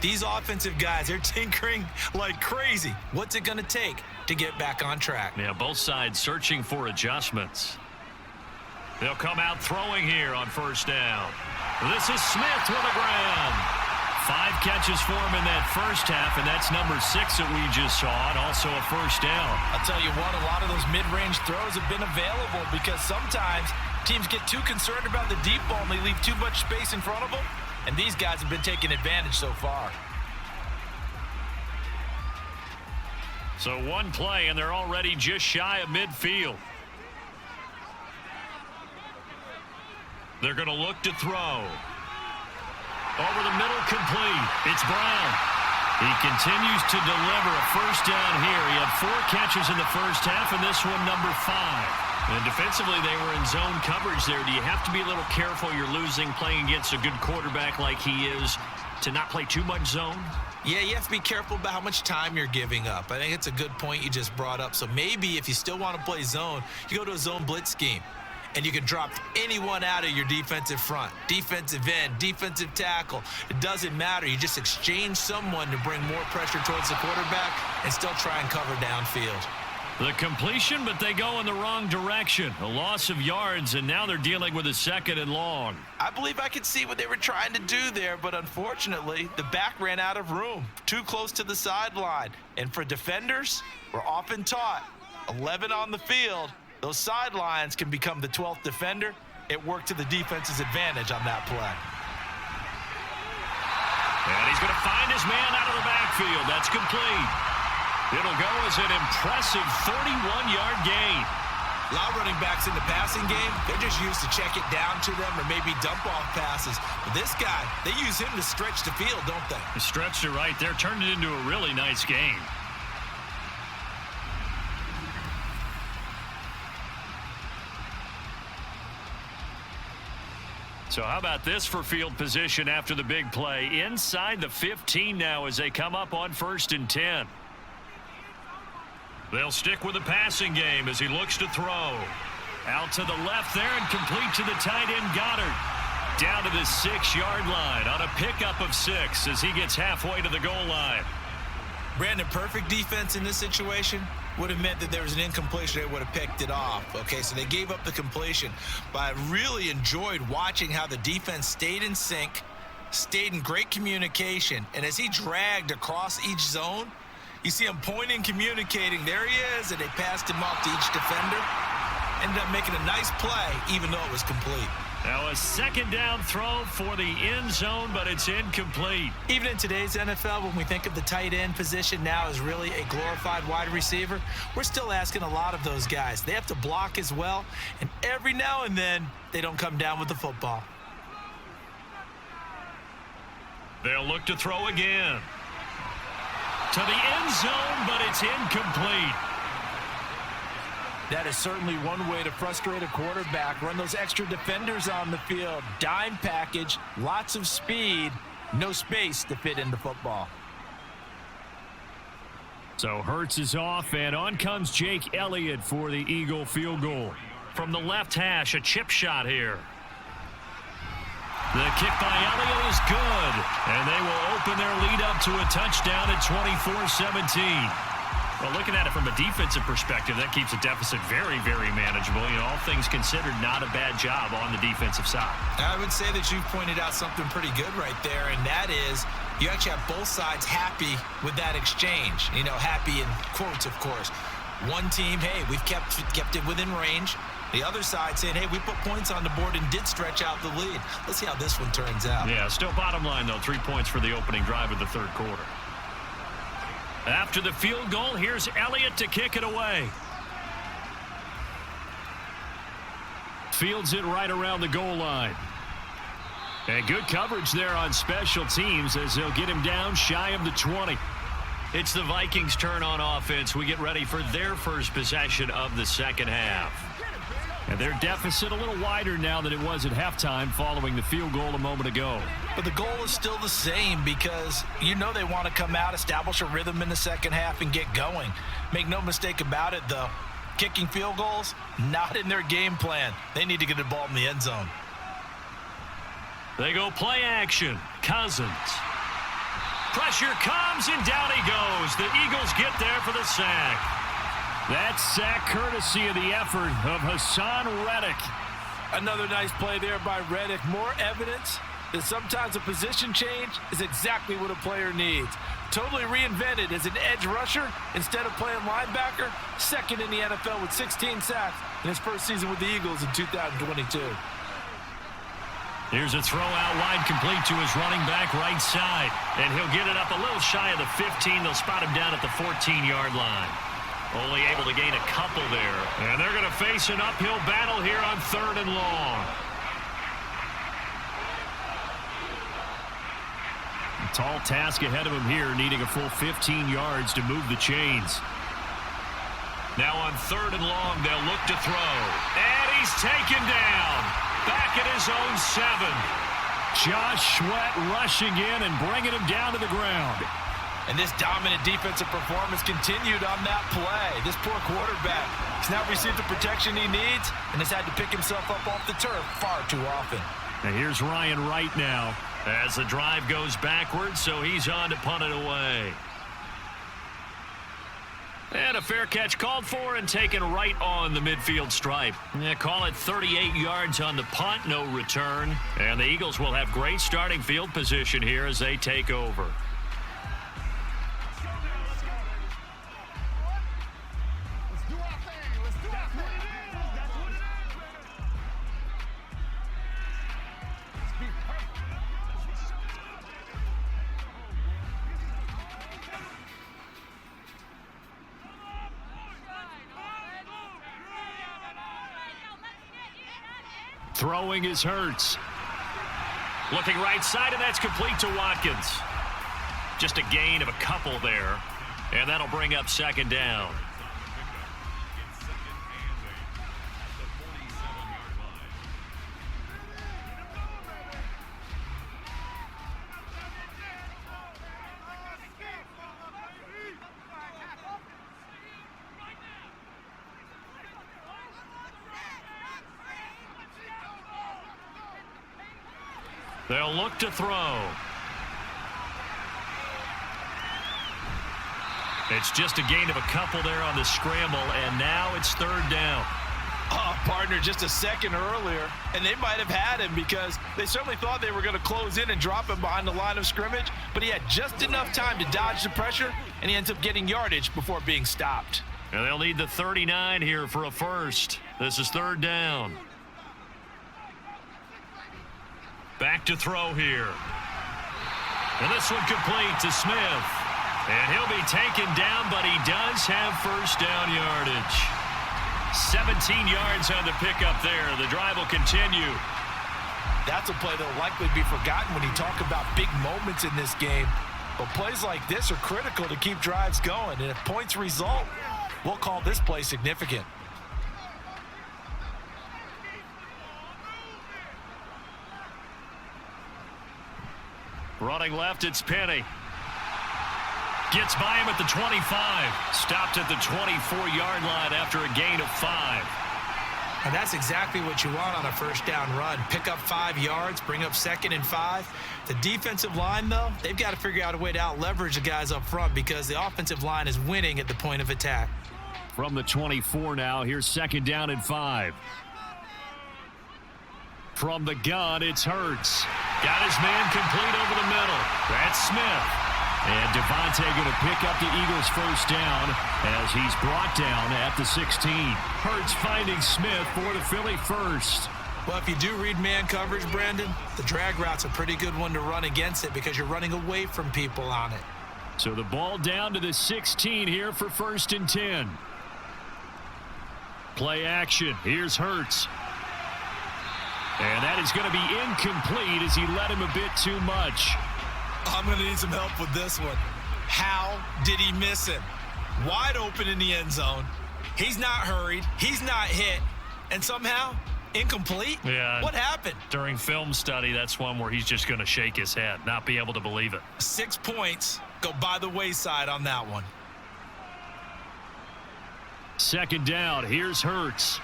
These offensive guys, they're tinkering like crazy. What's it going to take to get back on track? Yeah, both sides searching for adjustments. They'll come out throwing here on first down. This is Smith with a grab. 5 catches for him in that first half, and that's number 6 that we just saw, and also a first down. I'll tell you what, a lot of those mid-range throws have been available because sometimes teams get too concerned about the deep ball and they leave too much space in front of them, and these guys have been taking advantage so far. So one play, and they're already just shy of midfield. They're going to look to throw. Over the middle, complete. It's Brown. He continues to deliver a first down here. He had 4 catches in the first half, and this one number 5. And defensively, they were in zone coverage there. Do you have to be a little careful? You're losing, playing against a good quarterback like he is, to not play too much zone? Yeah, you have to be careful about how much time you're giving up. I think it's a good point you just brought up. So maybe if you still want to play zone, you go to a zone blitz scheme. And you can drop anyone out of your defensive front, defensive end, defensive tackle. It doesn't matter. You just exchange someone to bring more pressure towards the quarterback and still try and cover downfield. The completion, but they go in the wrong direction. A loss of yards, and now they're dealing with a 2nd and long. I believe I could see what they were trying to do there, but unfortunately, the back ran out of room, too close to the sideline. And for defenders, we're often taught 11 on the field. Those sidelines can become the 12th defender. It worked to the defense's advantage on that play. And he's going to find his man out of the backfield. That's complete. It'll go as an impressive 31-yard gain. A lot of running backs in the passing game, they're just used to check it down to them or maybe dump-off passes. But this guy, they use him to stretch the field, don't they? He stretched it right there, turned it into a really nice game. So how about this for field position after the big play? Inside the 15 now as they come up on 1st and 10. They'll stick with the passing game as he looks to throw. Out to the left there and complete to the tight end Goddard. Down to the 6-yard line on a pickup of 6 as he gets halfway to the goal line. Brandon, perfect defense in this situation would have meant that there was an incompletion. They would have picked it off. Okay, so they gave up the completion. But I really enjoyed watching how the defense stayed in sync, stayed in great communication, and as he dragged across each zone, you see him pointing, communicating. There he is, and they passed him off to each defender. Ended up making a nice play, even though it was complete. Now a second down throw for the end zone, but it's incomplete. Even in today's NFL, when we think of the tight end position now as really a glorified wide receiver, we're still asking a lot of those guys. They have to block as well, and every now and then, they don't come down with the football. They'll look to throw again. To the end zone, but it's incomplete. That is certainly one way to frustrate a quarterback. Run those extra defenders on the field. Dime package, lots of speed, no space to fit in the football. So Hurts is off, and on comes Jake Elliott for the Eagle field goal. From the left hash, a chip shot here. The kick by Elliott is good, and they will open their lead up to a touchdown at 24-17. Well, looking at it from a defensive perspective, that keeps the deficit very, very manageable. You know, all things considered, not a bad job on the defensive side. I would say that you've pointed out something pretty good right there, and that is you actually have both sides happy with that exchange. You know, happy in quotes, of course. One team, hey, we've kept it within range. The other side saying, hey, we put points on the board and did stretch out the lead. Let's see how this one turns out. Yeah, still bottom line, though, 3 points for the opening drive of the third quarter. After the field goal, here's Elliott to kick it away. Fields it right around the goal line. And good coverage there on special teams as they'll get him down shy of the 20. It's the Vikings' turn on offense. We get ready for their first possession of the second half. And their deficit a little wider now than it was at halftime following the field goal a moment ago. But the goal is still the same because you know they want to come out, establish a rhythm in the second half, and get going. Make no mistake about it, though. Kicking field goals, not in their game plan. They need to get the ball in the end zone. They go play action. Cousins. Pressure comes, and down he goes. The Eagles get there for the sack. That sack courtesy of the effort of Hassan Reddick. Another nice play there by Reddick. More evidence that sometimes a position change is exactly what a player needs. Totally reinvented as an edge rusher instead of playing linebacker. Second in the NFL with 16 sacks in his first season with the Eagles in 2022. Here's a throw out wide complete to his running back right side. And he'll get it up a little shy of the 15. They'll spot him down at the 14-yard line. Only able to gain a couple there. And they're going to face an uphill battle here on 3rd and long. A tall task ahead of him here, needing a full 15 yards to move the chains. Now on 3rd and long, they'll look to throw. And he's taken down. Back at his own 7. Josh Sweat rushing in and bringing him down to the ground. And this dominant defensive performance continued on that play. This poor quarterback has now received the protection he needs and has had to pick himself up off the turf far too often. Now here's Ryan Wright now as the drive goes backwards, so he's on to punt it away. And a fair catch called for and taken right on the midfield stripe. Call it 38 yards on the punt, no return. And the Eagles will have great starting field position here as they take over. Throwing is Hurts. Looking right side, and that's complete to Watkins. Just a gain of a couple there, and that'll bring up 2nd down. They'll look to throw. It's just a gain of a couple there on the scramble, and now it's third down. Oh, partner, just a second earlier, and they might have had him because they certainly thought they were going to close in and drop him behind the line of scrimmage, but he had just enough time to dodge the pressure, and he ends up getting yardage before being stopped. And they'll need the 39 here for a first. This is third down. Back to throw here. And this one complete to Smith. And he'll be taken down, but he does have first down yardage. 17 yards on the pickup there. The drive will continue. That's a play that will likely be forgotten when you talk about big moments in this game. But plays like this are critical to keep drives going. And if points result, we'll call this play significant. Running left, it's Penny. Gets by him at the 25. Stopped at the 24-yard line after a gain of 5. And that's exactly what you want on a first down run. Pick up 5 yards, bring up 2nd and 5. The defensive line, though, they've got to figure out a way to out-leverage the guys up front because the offensive line is winning at the point of attack. From the 24 now, here's 2nd down and 5. From the gun, it's Hurts. Got his man complete over the middle. That's Smith. And Devontae going to pick up the Eagles' first down as he's brought down at the 16. Hurts finding Smith for the Philly first. Well, if you do read man coverage, Brandon, the drag route's a pretty good one to run against it because you're running away from people on it. So the ball down to the 16 here for 1st and 10. Play action. Here's Hurts. And that is going to be incomplete as he led him a bit too much. I'm going to need some help with this one. How did he miss him? Wide open in the end zone. He's not hurried. He's not hit. And somehow, incomplete? Yeah. What happened? During film study, that's one where he's just going to shake his head, not be able to believe it. 6 points go by the wayside on that one. 2nd down. Here's Hurts.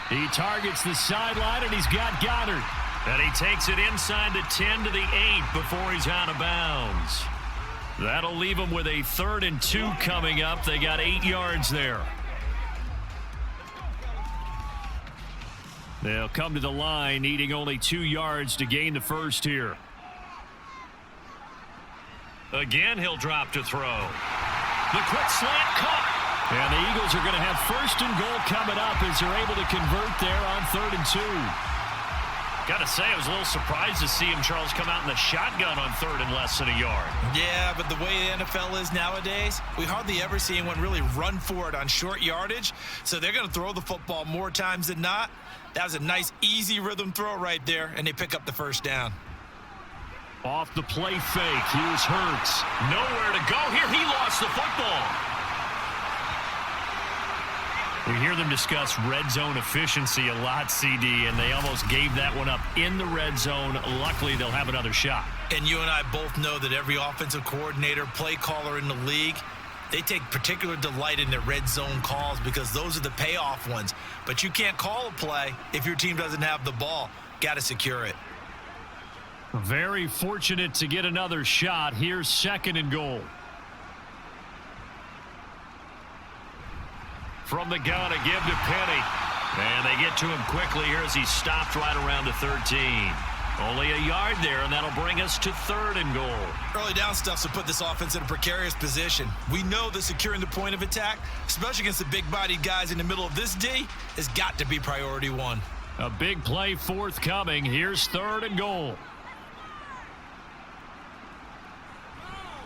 He targets the sideline, and he's got Goddard. And he takes it inside the 10 to the 8 before he's out of bounds. That'll leave him with a 3rd and 2 coming up. They got 8 yards there. They'll come to the line, needing only 2 yards to gain the first here. Again, he'll drop to throw. The quick slant caught. And the Eagles are going to have 1st and goal coming up as they're able to convert there on 3rd and 2. Got to say, I was a little surprised to see him, Charles, come out in the shotgun on 3rd and less than a yard. Yeah, but the way the NFL is nowadays, we hardly ever see anyone really run for it on short yardage. So they're going to throw the football more times than not. That was a nice, easy rhythm throw right there, and they pick up the first down. Off the play fake, here's Hurts. Nowhere to go here. He lost the football. We hear them discuss red zone efficiency a lot, CD, and they almost gave that one up in the red zone. Luckily, they'll have another shot. And you and I both know that every offensive coordinator, play caller in the league, they take particular delight in their red zone calls because those are the payoff ones. But you can't call a play if your team doesn't have the ball. Got to secure it. Very fortunate to get another shot. Here's 2nd and goal. From the gun, a give to Penny. And they get to him quickly here as he's stopped right around the 13. Only a yard there, and that'll bring us to 3rd and goal. Early down stuff to put this offense in a precarious position. We know that securing the point of attack, especially against the big-bodied guys in the middle of this D, has got to be priority 1. A big play forthcoming. Here's 3rd and goal.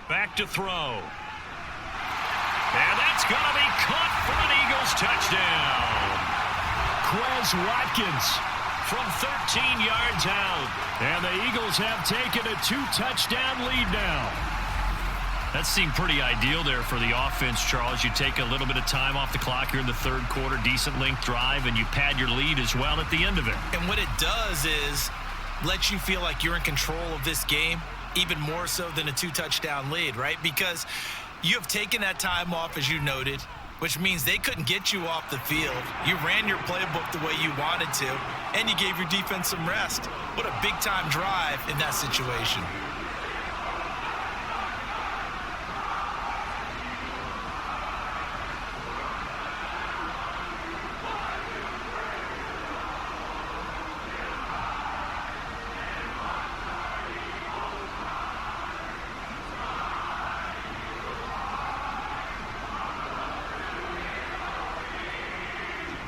Back to throw. And that's going to be caught for an Eagles touchdown. Quez Watkins from 13 yards out. And the Eagles have taken a 2-touchdown lead now. That seemed pretty ideal there for the offense, Charles. You take a little bit of time off the clock here in the 3rd quarter, decent length drive, and you pad your lead as well at the end of it. And what it does is let you feel like you're in control of this game, even more so than a 2-touchdown lead, right? Because you have taken that time off, as you noted. which means they couldn't get you off the field. You ran your playbook the way you wanted to, and you gave your defense some rest. What a big-time drive in that situation.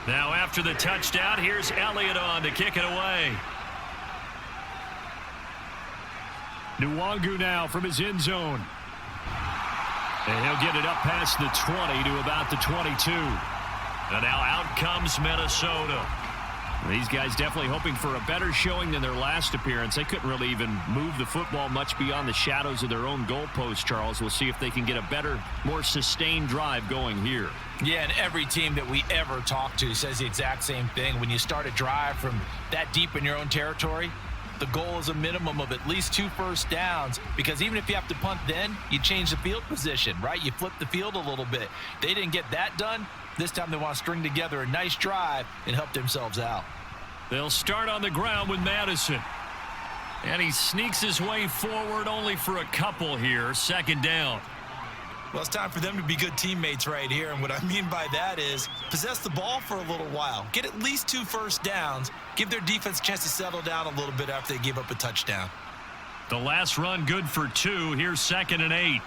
Now after the touchdown, here's Elliott on to kick it away. Nwangu now from his end zone. And he'll get it up past the 20 to about the 22. And now out comes Minnesota. These guys definitely hoping for a better showing than their last appearance. They couldn't really even move the football much beyond the shadows of their own goalpost, Charles. We'll see if they can get a better, more sustained drive going here. Yeah, and every team that we ever talk to says the exact same thing. When you start a drive from that deep in your own territory, the goal is a minimum of at least 2 first downs, because even if you have to punt then, you change the field position, right? You flip the field a little bit. They didn't get that done. This time they want to string together a nice drive and help themselves out. They'll start on the ground with Madison. And he sneaks his way forward only for a couple here. Second down. Well, it's time for them to be good teammates right here. And what I mean by that is possess the ball for a little while. Get at least 2 first downs. Give their defense a chance to settle down a little bit after they give up a touchdown. The last run good for 2. Here's 2nd and 8.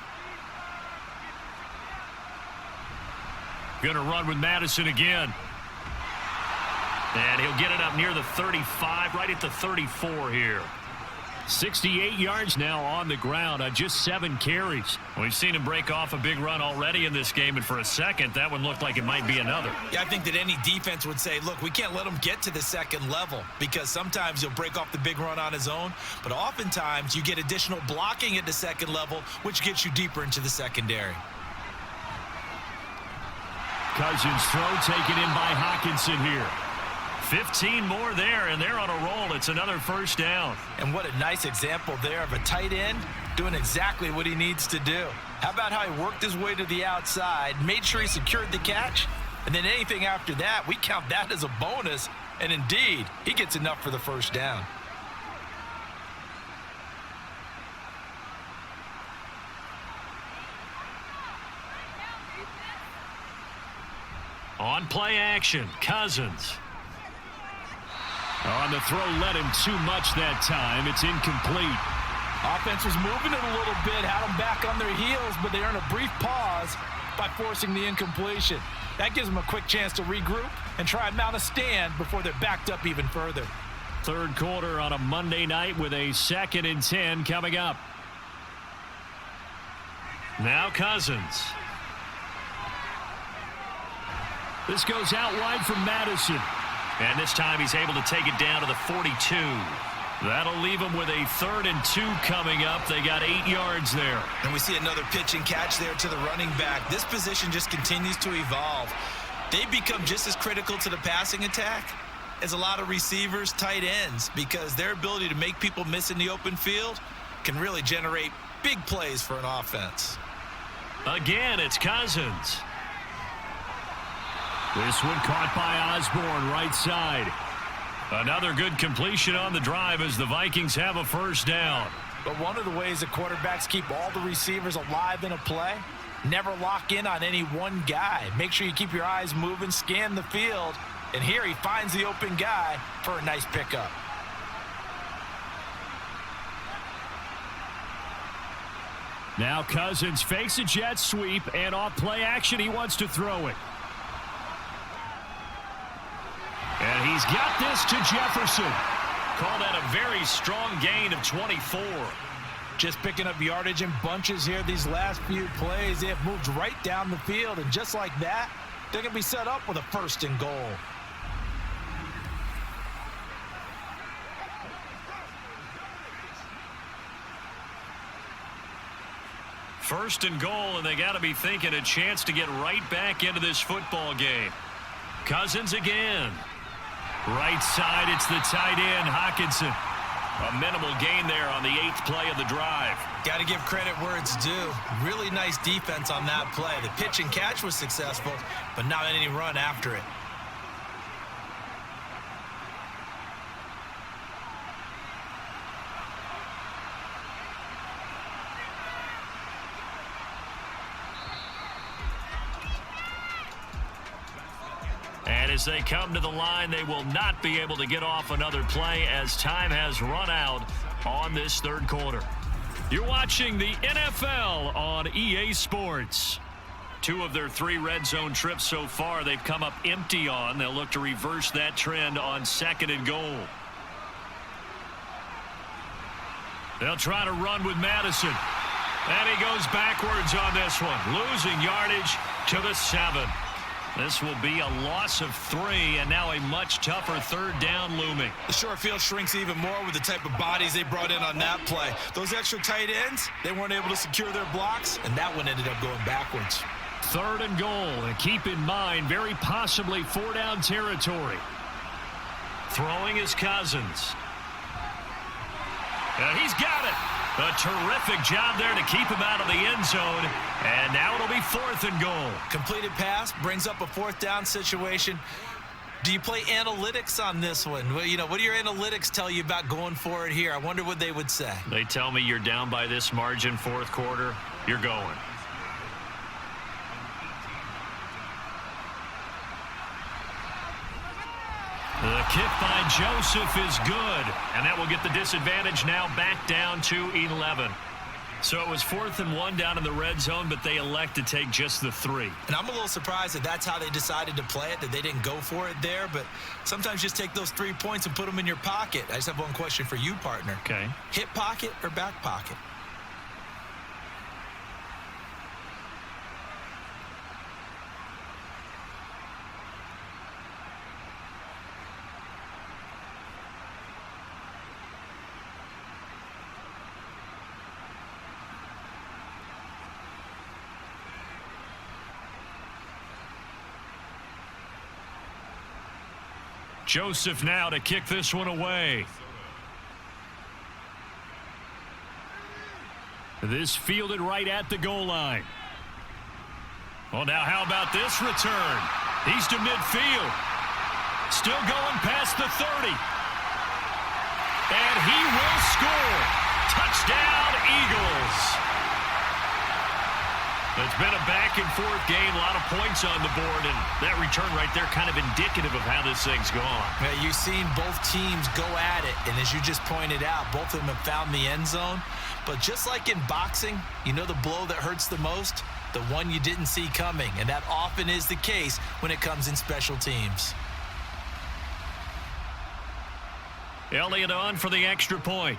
Going to run with Madison again. And he'll get it up near the 35, right at the 34 here. 68 yards now on the ground on just 7 carries. We've seen him break off a big run already in this game, and for a second, that one looked like it might be another. Yeah, I think that any defense would say, look, we can't let him get to the second level, because sometimes he'll break off the big run on his own, but oftentimes you get additional blocking at the second level, which gets you deeper into the secondary. Cousins throw taken in by Hockenson here. 15 more there, and they're on a roll. It's another first down. And what a nice example there of a tight end doing exactly what he needs to do. How about how he worked his way to the outside, made sure he secured the catch, and then anything after that, we count that as a bonus, and indeed, he gets enough for the first down. On play action, Cousins. On the throw, led him too much that time. It's incomplete. Offense was moving it a little bit, had them back on their heels, but they earn a brief pause by forcing the incompletion. That gives them a quick chance to regroup and try and mount a stand before they're backed up even further. Third quarter on a Monday night with a 2nd and 10 coming up. Now Cousins. This goes out wide from Madison. And this time he's able to take it down to the 42. That'll leave them with a 3rd and 2 coming up. They got 8 yards there. And we see another pitch and catch there to the running back. This position just continues to evolve. They become just as critical to the passing attack as a lot of receivers, tight ends, because their ability to make people miss in the open field can really generate big plays for an offense. Again, it's Cousins. This one caught by Osborne, right side. Another good completion on the drive as the Vikings have a first down. But one of the ways the quarterbacks keep all the receivers alive in a play, never lock in on any one guy. Make sure you keep your eyes moving, scan the field, and here he finds the open guy for a nice pickup. Now Cousins fakes a jet sweep, and off play action, he wants to throw it. And he's got this to Jefferson. Call that a very strong gain of 24. Just picking up yardage in bunches here these last few plays. They have moved right down the field, and just like that, they're going to be set up with a 1st and goal. First and goal, and they got to be thinking a chance to get right back into this football game. Cousins again. Right side, it's the tight end, Hockenson. A minimal gain there on the 8th play of the drive. Got to give credit where it's due. Really nice defense on that play. The pitch and catch was successful, but not any run after it. And as they come to the line, they will not be able to get off another play as time has run out on this third quarter. You're watching the NFL on EA Sports. 2 of their 3 red zone trips so far they've come up empty on. They'll look to reverse that trend on 2nd and goal. They'll try to run with Madison. And he goes backwards on this one, losing yardage to the 7. This will be a loss of 3, and now a much tougher 3rd down looming. The short field shrinks even more with the type of bodies they brought in on that play. Those extra tight ends, they weren't able to secure their blocks, and that one ended up going backwards. 3rd and goal, and keep in mind, very possibly 4-down territory. Throwing is Cousins. And he's got it. A terrific job there to keep him out of the end zone. And now it'll be 4th and goal. Completed pass brings up a 4th down situation. Do you play analytics on this one? Well, you know, what do your analytics tell you about going for it here? I wonder what they would say. They tell me you're down by this margin 4th quarter, you're going. The kick by Joseph is good, and that will get the disadvantage now back down to 11. So it was 4th and 1 down in the red zone, but they elect to take just the 3. And I'm a little surprised that that's how they decided to play it, that they didn't go for it there. But sometimes just take those 3 points and put them in your pocket. I just have one question for you, partner. Okay. Hip pocket or back pocket? Joseph now to kick this one away. This fielded right at the goal line. Well, now how about this return? He's to midfield. Still going past the 30. And he will score. Touchdown, Eagles. It's been a back-and-forth game, a lot of points on the board, and that return right there kind of indicative of how this thing's gone. Yeah, you've seen both teams go at it, and as you just pointed out, both of them have found the end zone. But just like in boxing, you know the blow that hurts the most? The one you didn't see coming, and that often is the case when it comes in special teams. Elliott on for the extra point.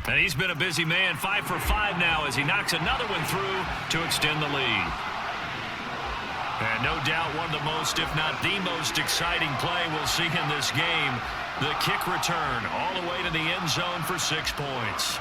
And he's been a busy man, 5 for 5 now as he knocks another one through to extend the lead. And no doubt one of the most, if not the most exciting play we'll see in this game. The kick return all the way to the end zone for 6 points.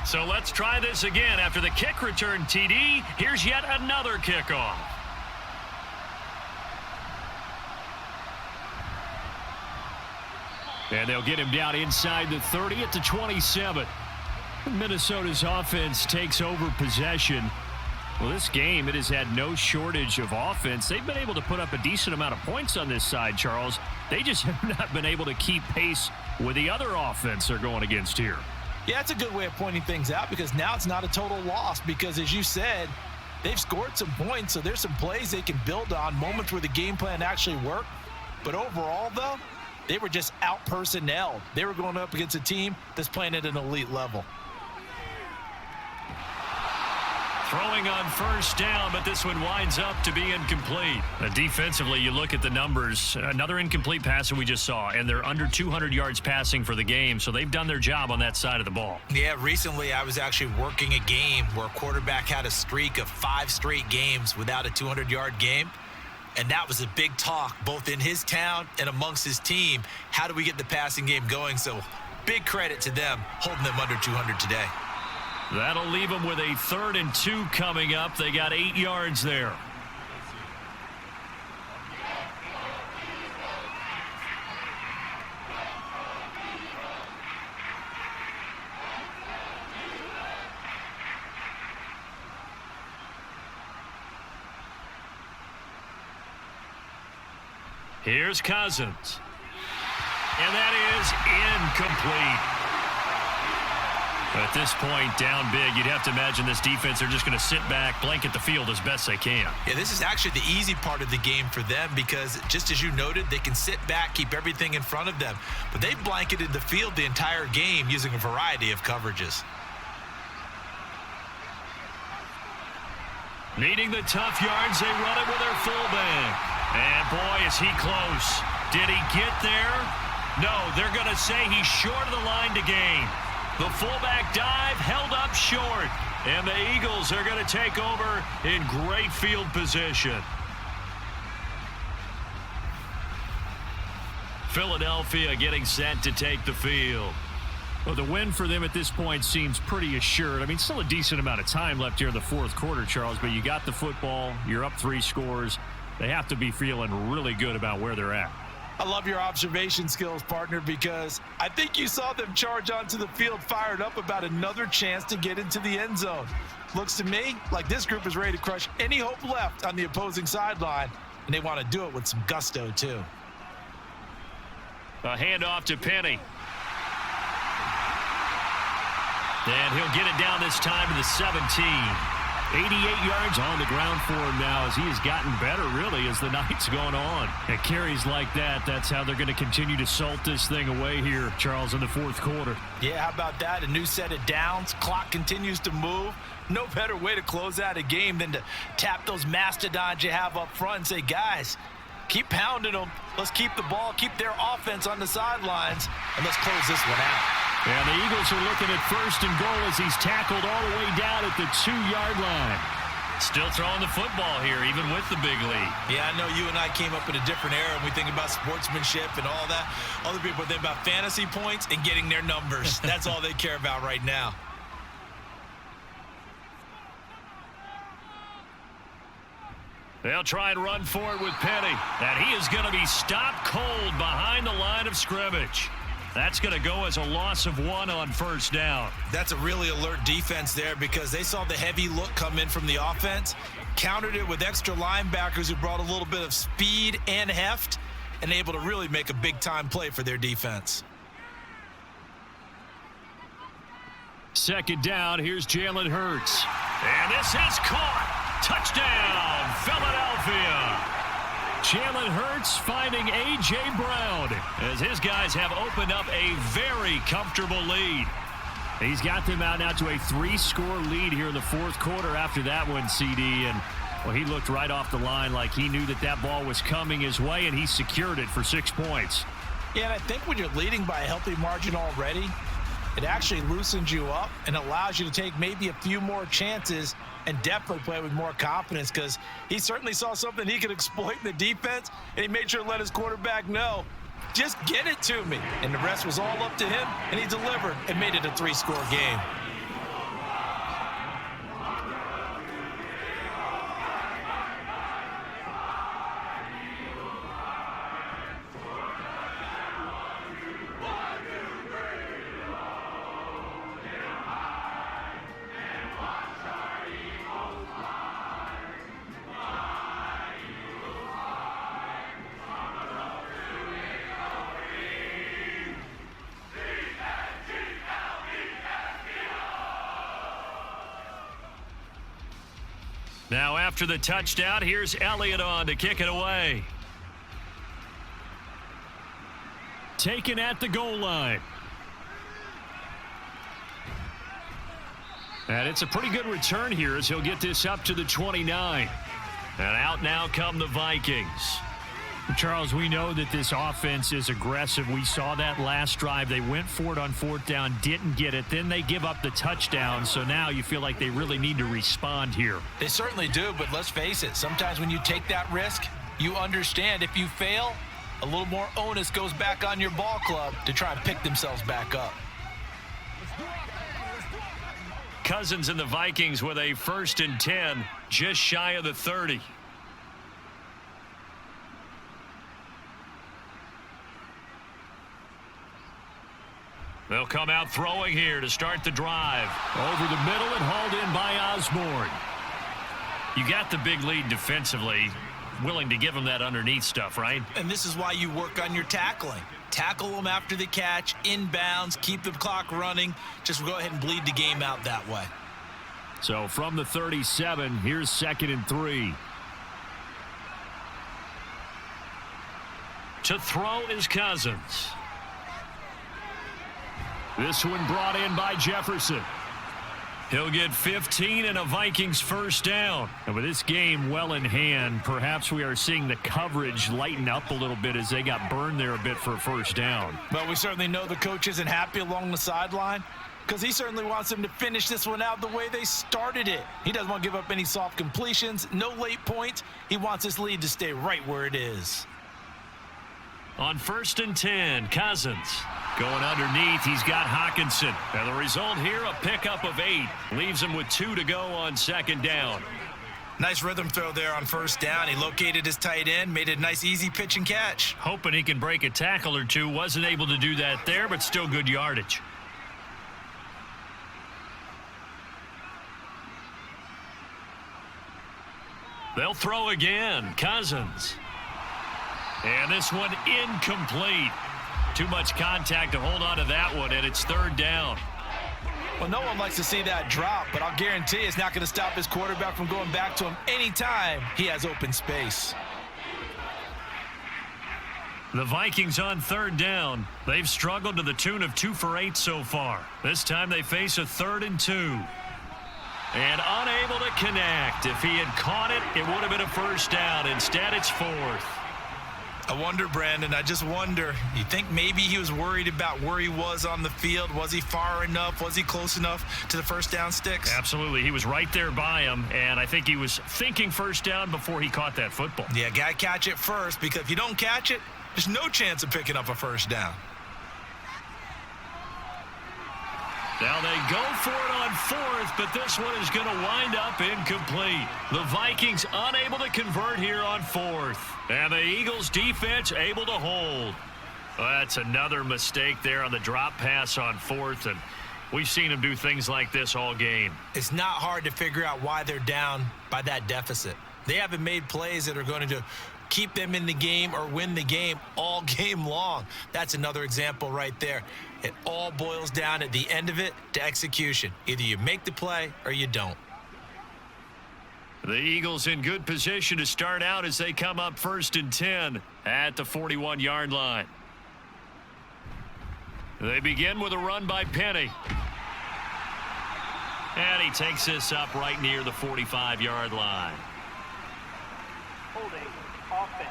So let's try this again. After the kick return TD, here's yet another kickoff. And they'll get him down inside the 30 at the 27. Minnesota's offense takes over possession. Well, this game, it has had no shortage of offense. They've been able to put up a decent amount of points on this side, Charles. They just have not been able to keep pace with the other offense they're going against here. Yeah, it's a good way of pointing things out because now it's not a total loss because, as you said, they've scored some points, so there's some plays they can build on, moments where the game plan actually worked. But overall, though, they were just out-personnelled. They were going up against a team that's playing at an elite level. Throwing on first down, but this one winds up to be incomplete. Defensively, you look at the numbers. Another incomplete pass that we just saw, and they're under 200 yards passing for the game, so they've done their job on that side of the ball. Yeah, recently I was actually working a game where a quarterback had a streak of 5 straight games without a 200-yard game, and that was a big talk both in his town and amongst his team. How do we get the passing game going? So big credit to them holding them under 200 today. That'll leave them with a 3rd and 2 coming up. They got 8 yards there. Here's Cousins. And that is incomplete. At this point, down big, you'd have to imagine this defense, they're just going to sit back, blanket the field as best they can. Yeah, this is actually the easy part of the game for them because, just as you noted, they can sit back, keep everything in front of them. But they've blanketed the field the entire game using a variety of coverages. Needing the tough yards, they run it with their fullback. And, boy, is he close. Did he get there? No, they're going to say he's short of the line to gain. The fullback dive held up short, and the Eagles are going to take over in great field position. Philadelphia getting set to take the field. Well, the win for them at this point seems pretty assured. I mean, still a decent amount of time left here in the 4th quarter, Charles, but you got the football, you're up 3 scores. They have to be feeling really good about where they're at. I love your observation skills, partner, because I think you saw them charge onto the field fired up about another chance to get into the end zone. Looks to me like this group is ready to crush any hope left on the opposing sideline, and they want to do it with some gusto, too. A handoff to Penny. And he'll get it down this time to the 17. 88 yards on the ground for him now as he has gotten better, really, as the night's gone on. At carries like that, that's how they're going to continue to salt this thing away here, Charles, in the 4th quarter. Yeah, how about that? A new set of downs. Clock continues to move. No better way to close out a game than to tap those mastodons you have up front and say, guys, keep pounding them. Let's keep the ball, keep their offense on the sidelines, and let's close this one out. And the Eagles are looking at 1st and goal as he's tackled all the way down at the 2-yard line. Still throwing the football here, even with the big lead. Yeah, I know you and I came up in a different era, and we think about sportsmanship and all that. Other people think about fantasy points and getting their numbers. That's all they care about right now. They'll try and run for it with Penny. And he is going to be stopped cold behind the line of scrimmage. That's going to go as a loss of 1 on 1st down. That's a really alert defense there because they saw the heavy look come in from the offense, countered it with extra linebackers who brought a little bit of speed and heft, and able to really make a big-time play for their defense. 2nd down, here's Jalen Hurts. And this is caught. Touchdown, Philadelphia. Jalen Hurts finding A.J. Brown as his guys have opened up a very comfortable lead. He's got them out now to a 3-score lead here in the 4th quarter after that one, CD. And, well, he looked right off the line like he knew that that ball was coming his way, and he secured it for 6 points. Yeah, and I think when you're leading by a healthy margin already, it actually loosens you up and allows you to take maybe a few more chances and definitely play with more confidence because he certainly saw something he could exploit in the defense, and he made sure to let his quarterback know, just get it to me. And the rest was all up to him, and he delivered and made it a 3-score game. Now after the touchdown, here's Elliott on to kick it away. Taken at the goal line. And it's a pretty good return here as he'll get this up to the 29. And out now come the Vikings. Charles, we know that this offense is aggressive. We saw that last drive. They went for it on 4th down, didn't get it. Then they give up the touchdown. So now you feel like they really need to respond here. They certainly do, but let's face it. Sometimes when you take that risk, you understand if you fail, a little more onus goes back on your ball club to try and pick themselves back up. Cousins and the Vikings with a 1st and 10, just shy of the 30. They'll come out throwing here to start the drive. Over the middle and hauled in by Osborne. You got the big lead defensively. Willing to give them that underneath stuff, right? And this is why you work on your tackling. Tackle them after the catch, inbounds, keep the clock running. Just go ahead and bleed the game out that way. So from the 37, here's 2nd and 3. To throw is Cousins. This one brought in by Jefferson. He'll get 15 and a Vikings 1st down. And with this game well in hand, perhaps we are seeing the coverage lighten up a little bit as they got burned there a bit for a 1st down. But we certainly know the coach isn't happy along the sideline because he certainly wants them to finish this one out the way they started it. He doesn't want to give up any soft completions, no late points. He wants his lead to stay right where it is. On 1st and 10, Cousins. Going underneath, he's got Hawkinson. And the result here, a pickup of 8. Leaves him with 2 to go on 2nd down. Nice rhythm throw there on 1st down. He located his tight end, made a nice easy pitch and catch. Hoping he can break a tackle or two. Wasn't able to do that there, but still good yardage. They'll throw again. Cousins. And this one incomplete. Too much contact to hold on to that one, and it's 3rd down. Well, no one likes to see that drop, but I'll guarantee it's not going to stop his quarterback from going back to him anytime he has open space. The Vikings on 3rd down. They've struggled to the tune of 2 for 8 so far. This time they face a 3rd and 2. And unable to connect. If he had caught it, it would have been a 1st down. Instead, it's 4th. I wonder, Brandon, I just wonder. You think maybe he was worried about where he was on the field? Was he far enough? Was he close enough to the 1st down sticks? Absolutely. He was right there by him, and I think he was thinking 1st down before he caught that football. Yeah, got to catch it first, because if you don't catch it, there's no chance of picking up a 1st down. Now they go for it on 4th, but this one is going to wind up incomplete. The Vikings unable to convert here on 4th. And the Eagles defense able to hold. Well, that's another mistake there on the drop pass on 4th, and we've seen them do things like this all game. It's not hard to figure out why they're down by that deficit. They haven't made plays that are going to keep them in the game or win the game all game long. That's another example right there. It all boils down at the end of it to execution. Either you make the play or you don't. The Eagles in good position to start out as they come up 1st and 10 at the 41-yard line. They begin with a run by Penny. And he takes this up right near the 45-yard line. Holding offense.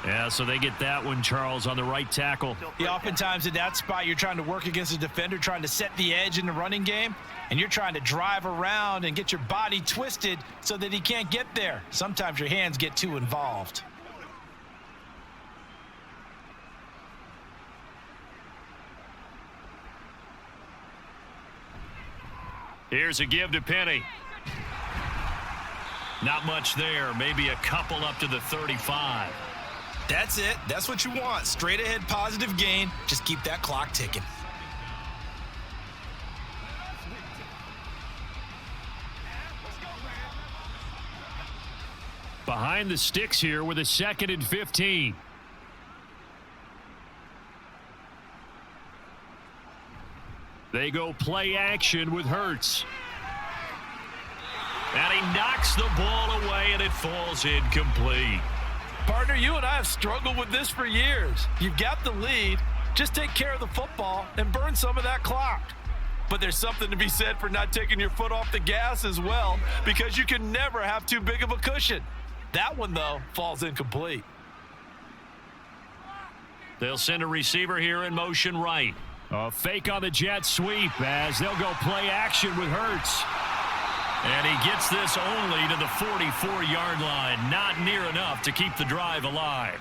Yeah, so they get that one, Charles, on the right tackle. Yeah, oftentimes in that spot, you're trying to work against a defender, trying to set the edge in the running game, and you're trying to drive around and get your body twisted so that he can't get there. Sometimes your hands get too involved. Here's a give to Penny. Not much there, maybe a couple up to the 35. That's it. That's what you want. Straight ahead positive gain. Just keep that clock ticking. Behind the sticks here with a 2nd and 15. They go play action with Hurts. And he knocks the ball away, and it falls incomplete. Partner, you and I have struggled with this for years. You've got the lead. Just take care of the football and burn some of that clock. But there's something to be said for not taking your foot off the gas as well, because you can never have too big of a cushion. That one, though, falls incomplete. They'll send a receiver here in motion right. A fake on the jet sweep as they'll go play action with Hurts. And he gets this only to the 44-yard line. Not near enough to keep the drive alive.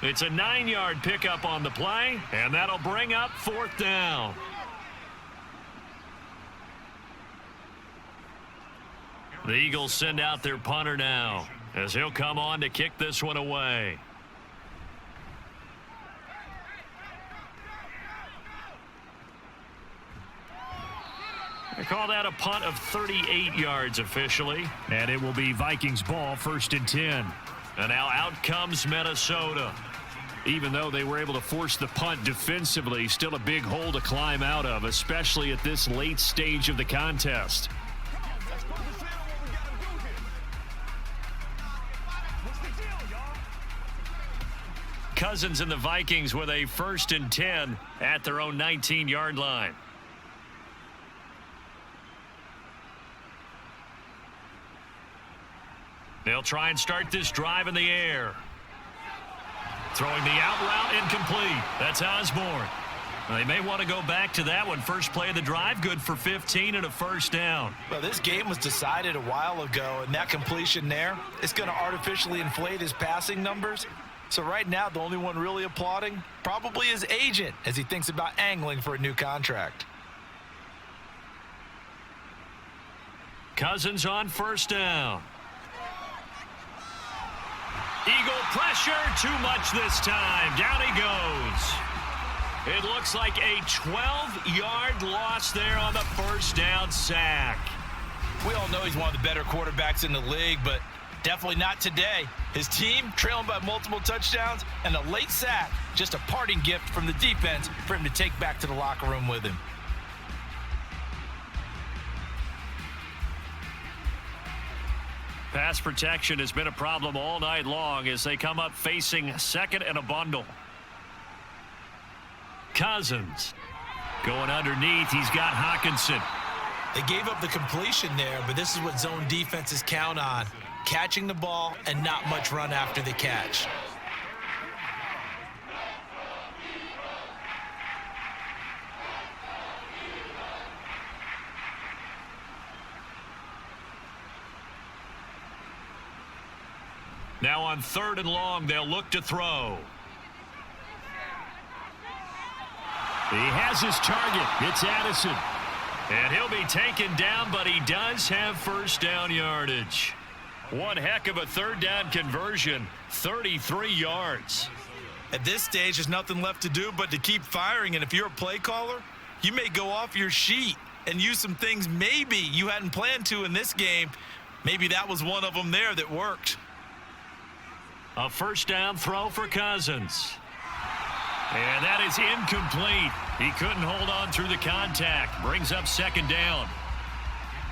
It's a 9-yard pickup on the play, and that'll bring up 4th down. The Eagles send out their punter now as he'll come on to kick this one away. They call that a punt of 38 yards officially. And it will be Vikings ball, 1st and 10. And now out comes Minnesota. Even though they were able to force the punt defensively, still a big hole to climb out of, especially at this late stage of the contest. Cousins and the Vikings with a 1st and 10 at their own 19-yard line. They'll try and start this drive in the air. Throwing the out route incomplete. That's Osborne. They may want to go back to that one. First play of the drive, good for 15 and a 1st down. Well, this game was decided a while ago, and that completion there is going to artificially inflate his passing numbers. So right now, the only one really applauding probably his agent as he thinks about angling for a new contract. Cousins on 1st down. Eagle pressure, too much this time. Down he goes. It looks like a 12-yard loss there on the 1st down sack. We all know he's one of the better quarterbacks in the league, but definitely not today. His team trailing by multiple touchdowns, and a late sack, just a parting gift from the defense for him to take back to the locker room with him. Pass protection has been a problem all night long as they come up facing 2nd and a bundle. Cousins going underneath. He's got Hockenson. They gave up the completion there, but this is what zone defenses count on. Catching the ball and not much run after the catch. Now on 3rd and long, they'll look to throw. He has his target. It's Addison. And he'll be taken down, but he does have 1st down yardage. One heck of a 3rd down conversion, 33 yards. At this stage, there's nothing left to do but to keep firing, and if you're a play caller, you may go off your sheet and use some things maybe you hadn't planned to in this game. Maybe that was one of them there that worked. A 1st down throw for Cousins. And that is incomplete. He couldn't hold on through the contact. Brings up 2nd down.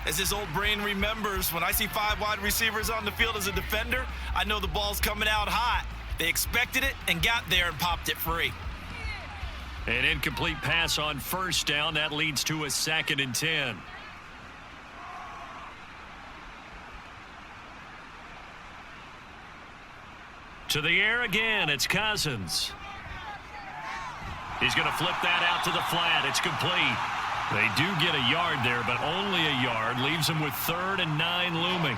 As his old brain remembers, when I see 5 wide receivers on the field as a defender, I know the ball's coming out hot. They expected it and got there and popped it free. An incomplete pass on 1st down. That leads to a 2nd and 10. To the air again, it's Cousins. He's going to flip that out to the flat. It's complete. They do get a yard there, but only a yard. Leaves them with 3rd and 9 looming.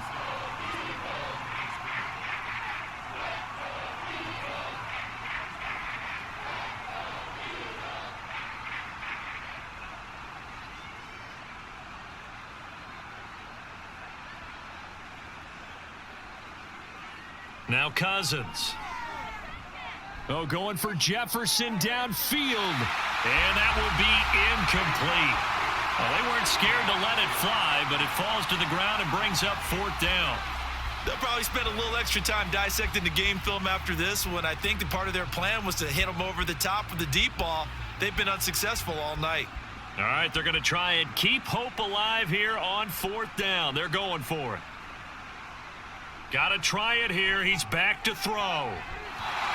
Now Cousins. Oh, going for Jefferson downfield. And that will be incomplete. Well, they weren't scared to let it fly, but it falls to the ground and brings up 4th down. They'll probably spend a little extra time dissecting the game film after this one. I think the part of their plan was to hit them over the top with the deep ball. They've been unsuccessful all night. All right, they're going to try and keep hope alive here on 4th down. They're going for it. Got to try it here. He's back to throw.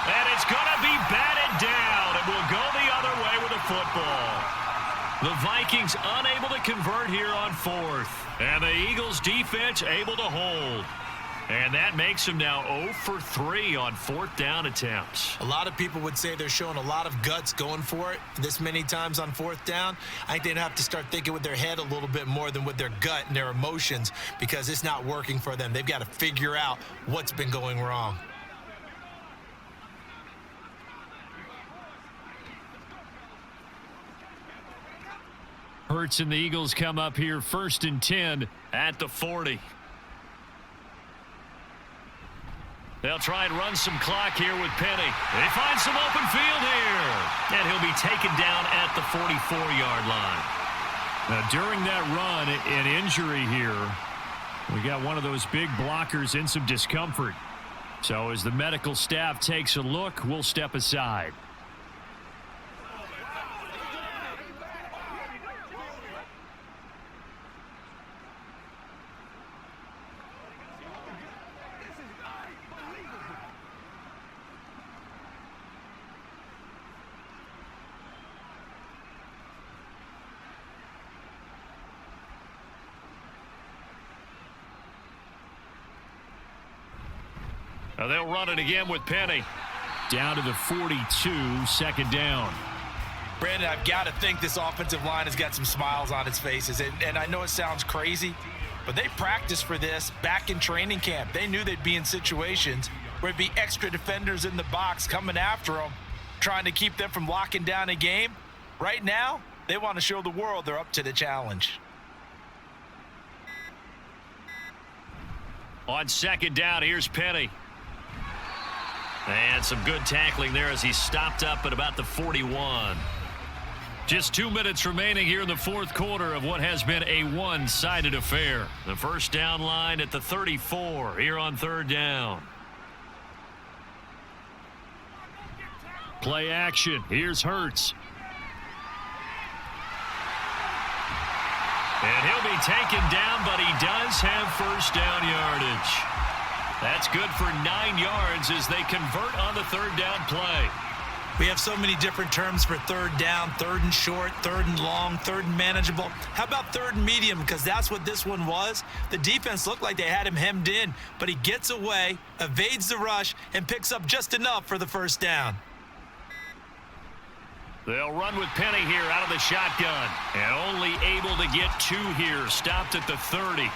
And it's going to be batted down. It will go the other football. The Vikings unable to convert here on fourth. And the Eagles defense able to hold. And that makes them now 0 for 3 on fourth down attempts. A lot of people would say they're showing a lot of guts going for it this many times on fourth down. I think they'd have to start thinking with their head a little bit more than with their gut and their emotions, because it's not working for them. They've got to figure out what's been going wrong. Hurts and the Eagles come up here 1st and 10 at the 40. They'll try and run some clock here with Penny. They find some open field here. And he'll be taken down at the 44-yard line. Now, during that run, an injury here. We got one of those big blockers in some discomfort. So as the medical staff takes a look, we'll step aside. Now they'll run it again with Penny. Down to the 42, 2nd down. Brandon, I've got to think this offensive line has got some smiles on its faces. And I know it sounds crazy, but they practiced for this back in training camp. They knew they'd be in situations where it'd be extra defenders in the box coming after them, trying to keep them from locking down a game. Right now, they want to show the world they're up to the challenge. On 2nd down, here's Penny. And some good tackling there as he stopped up at about the 41. Just 2 minutes remaining here in the 4th quarter of what has been a one-sided affair. The first down line at the 34 here on 3rd down. Play action. Here's Hurts. And he'll be taken down, but he does have first down yardage. That's good for 9 yards as they convert on the 3rd down play. We have so many different terms for 3rd down, 3rd and short, 3rd and long, 3rd and manageable. How about 3rd and medium? Because that's what this one was. The defense looked like they had him hemmed in, but he gets away, evades the rush, and picks up just enough for the first down. They'll run with Penny here out of the shotgun. And only able to get 2 here. Stopped at the 30.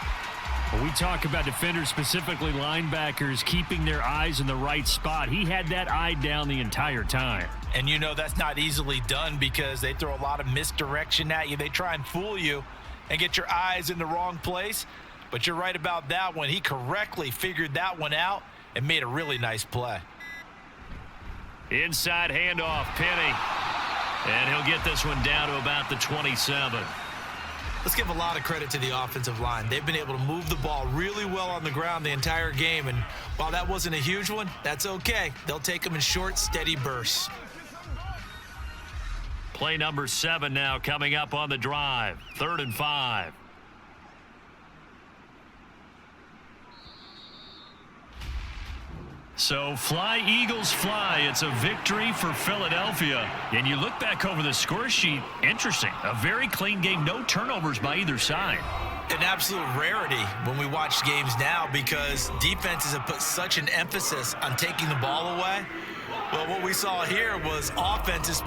We talk about defenders, specifically linebackers, keeping their eyes in the right spot. He had that eye down the entire time. And you know that's not easily done because they throw a lot of misdirection at you. They try and fool you and get your eyes in the wrong place. But you're right about that one. He correctly figured that one out and made a really nice play. Inside handoff, Penny. And he'll get this one down to about the 27. Let's give a lot of credit to the offensive line. They've been able to move the ball really well on the ground the entire game. And while that wasn't a huge one, that's okay. They'll take them in short, steady bursts. Play number 7 now coming up on the drive. 3rd and 5. So fly, Eagles, fly. It's a victory for Philadelphia. And you look back over the score sheet, interesting. A very clean game, no turnovers by either side. An absolute rarity when we watch games now because defenses have put such an emphasis on taking the ball away. Well, what we saw here was offenses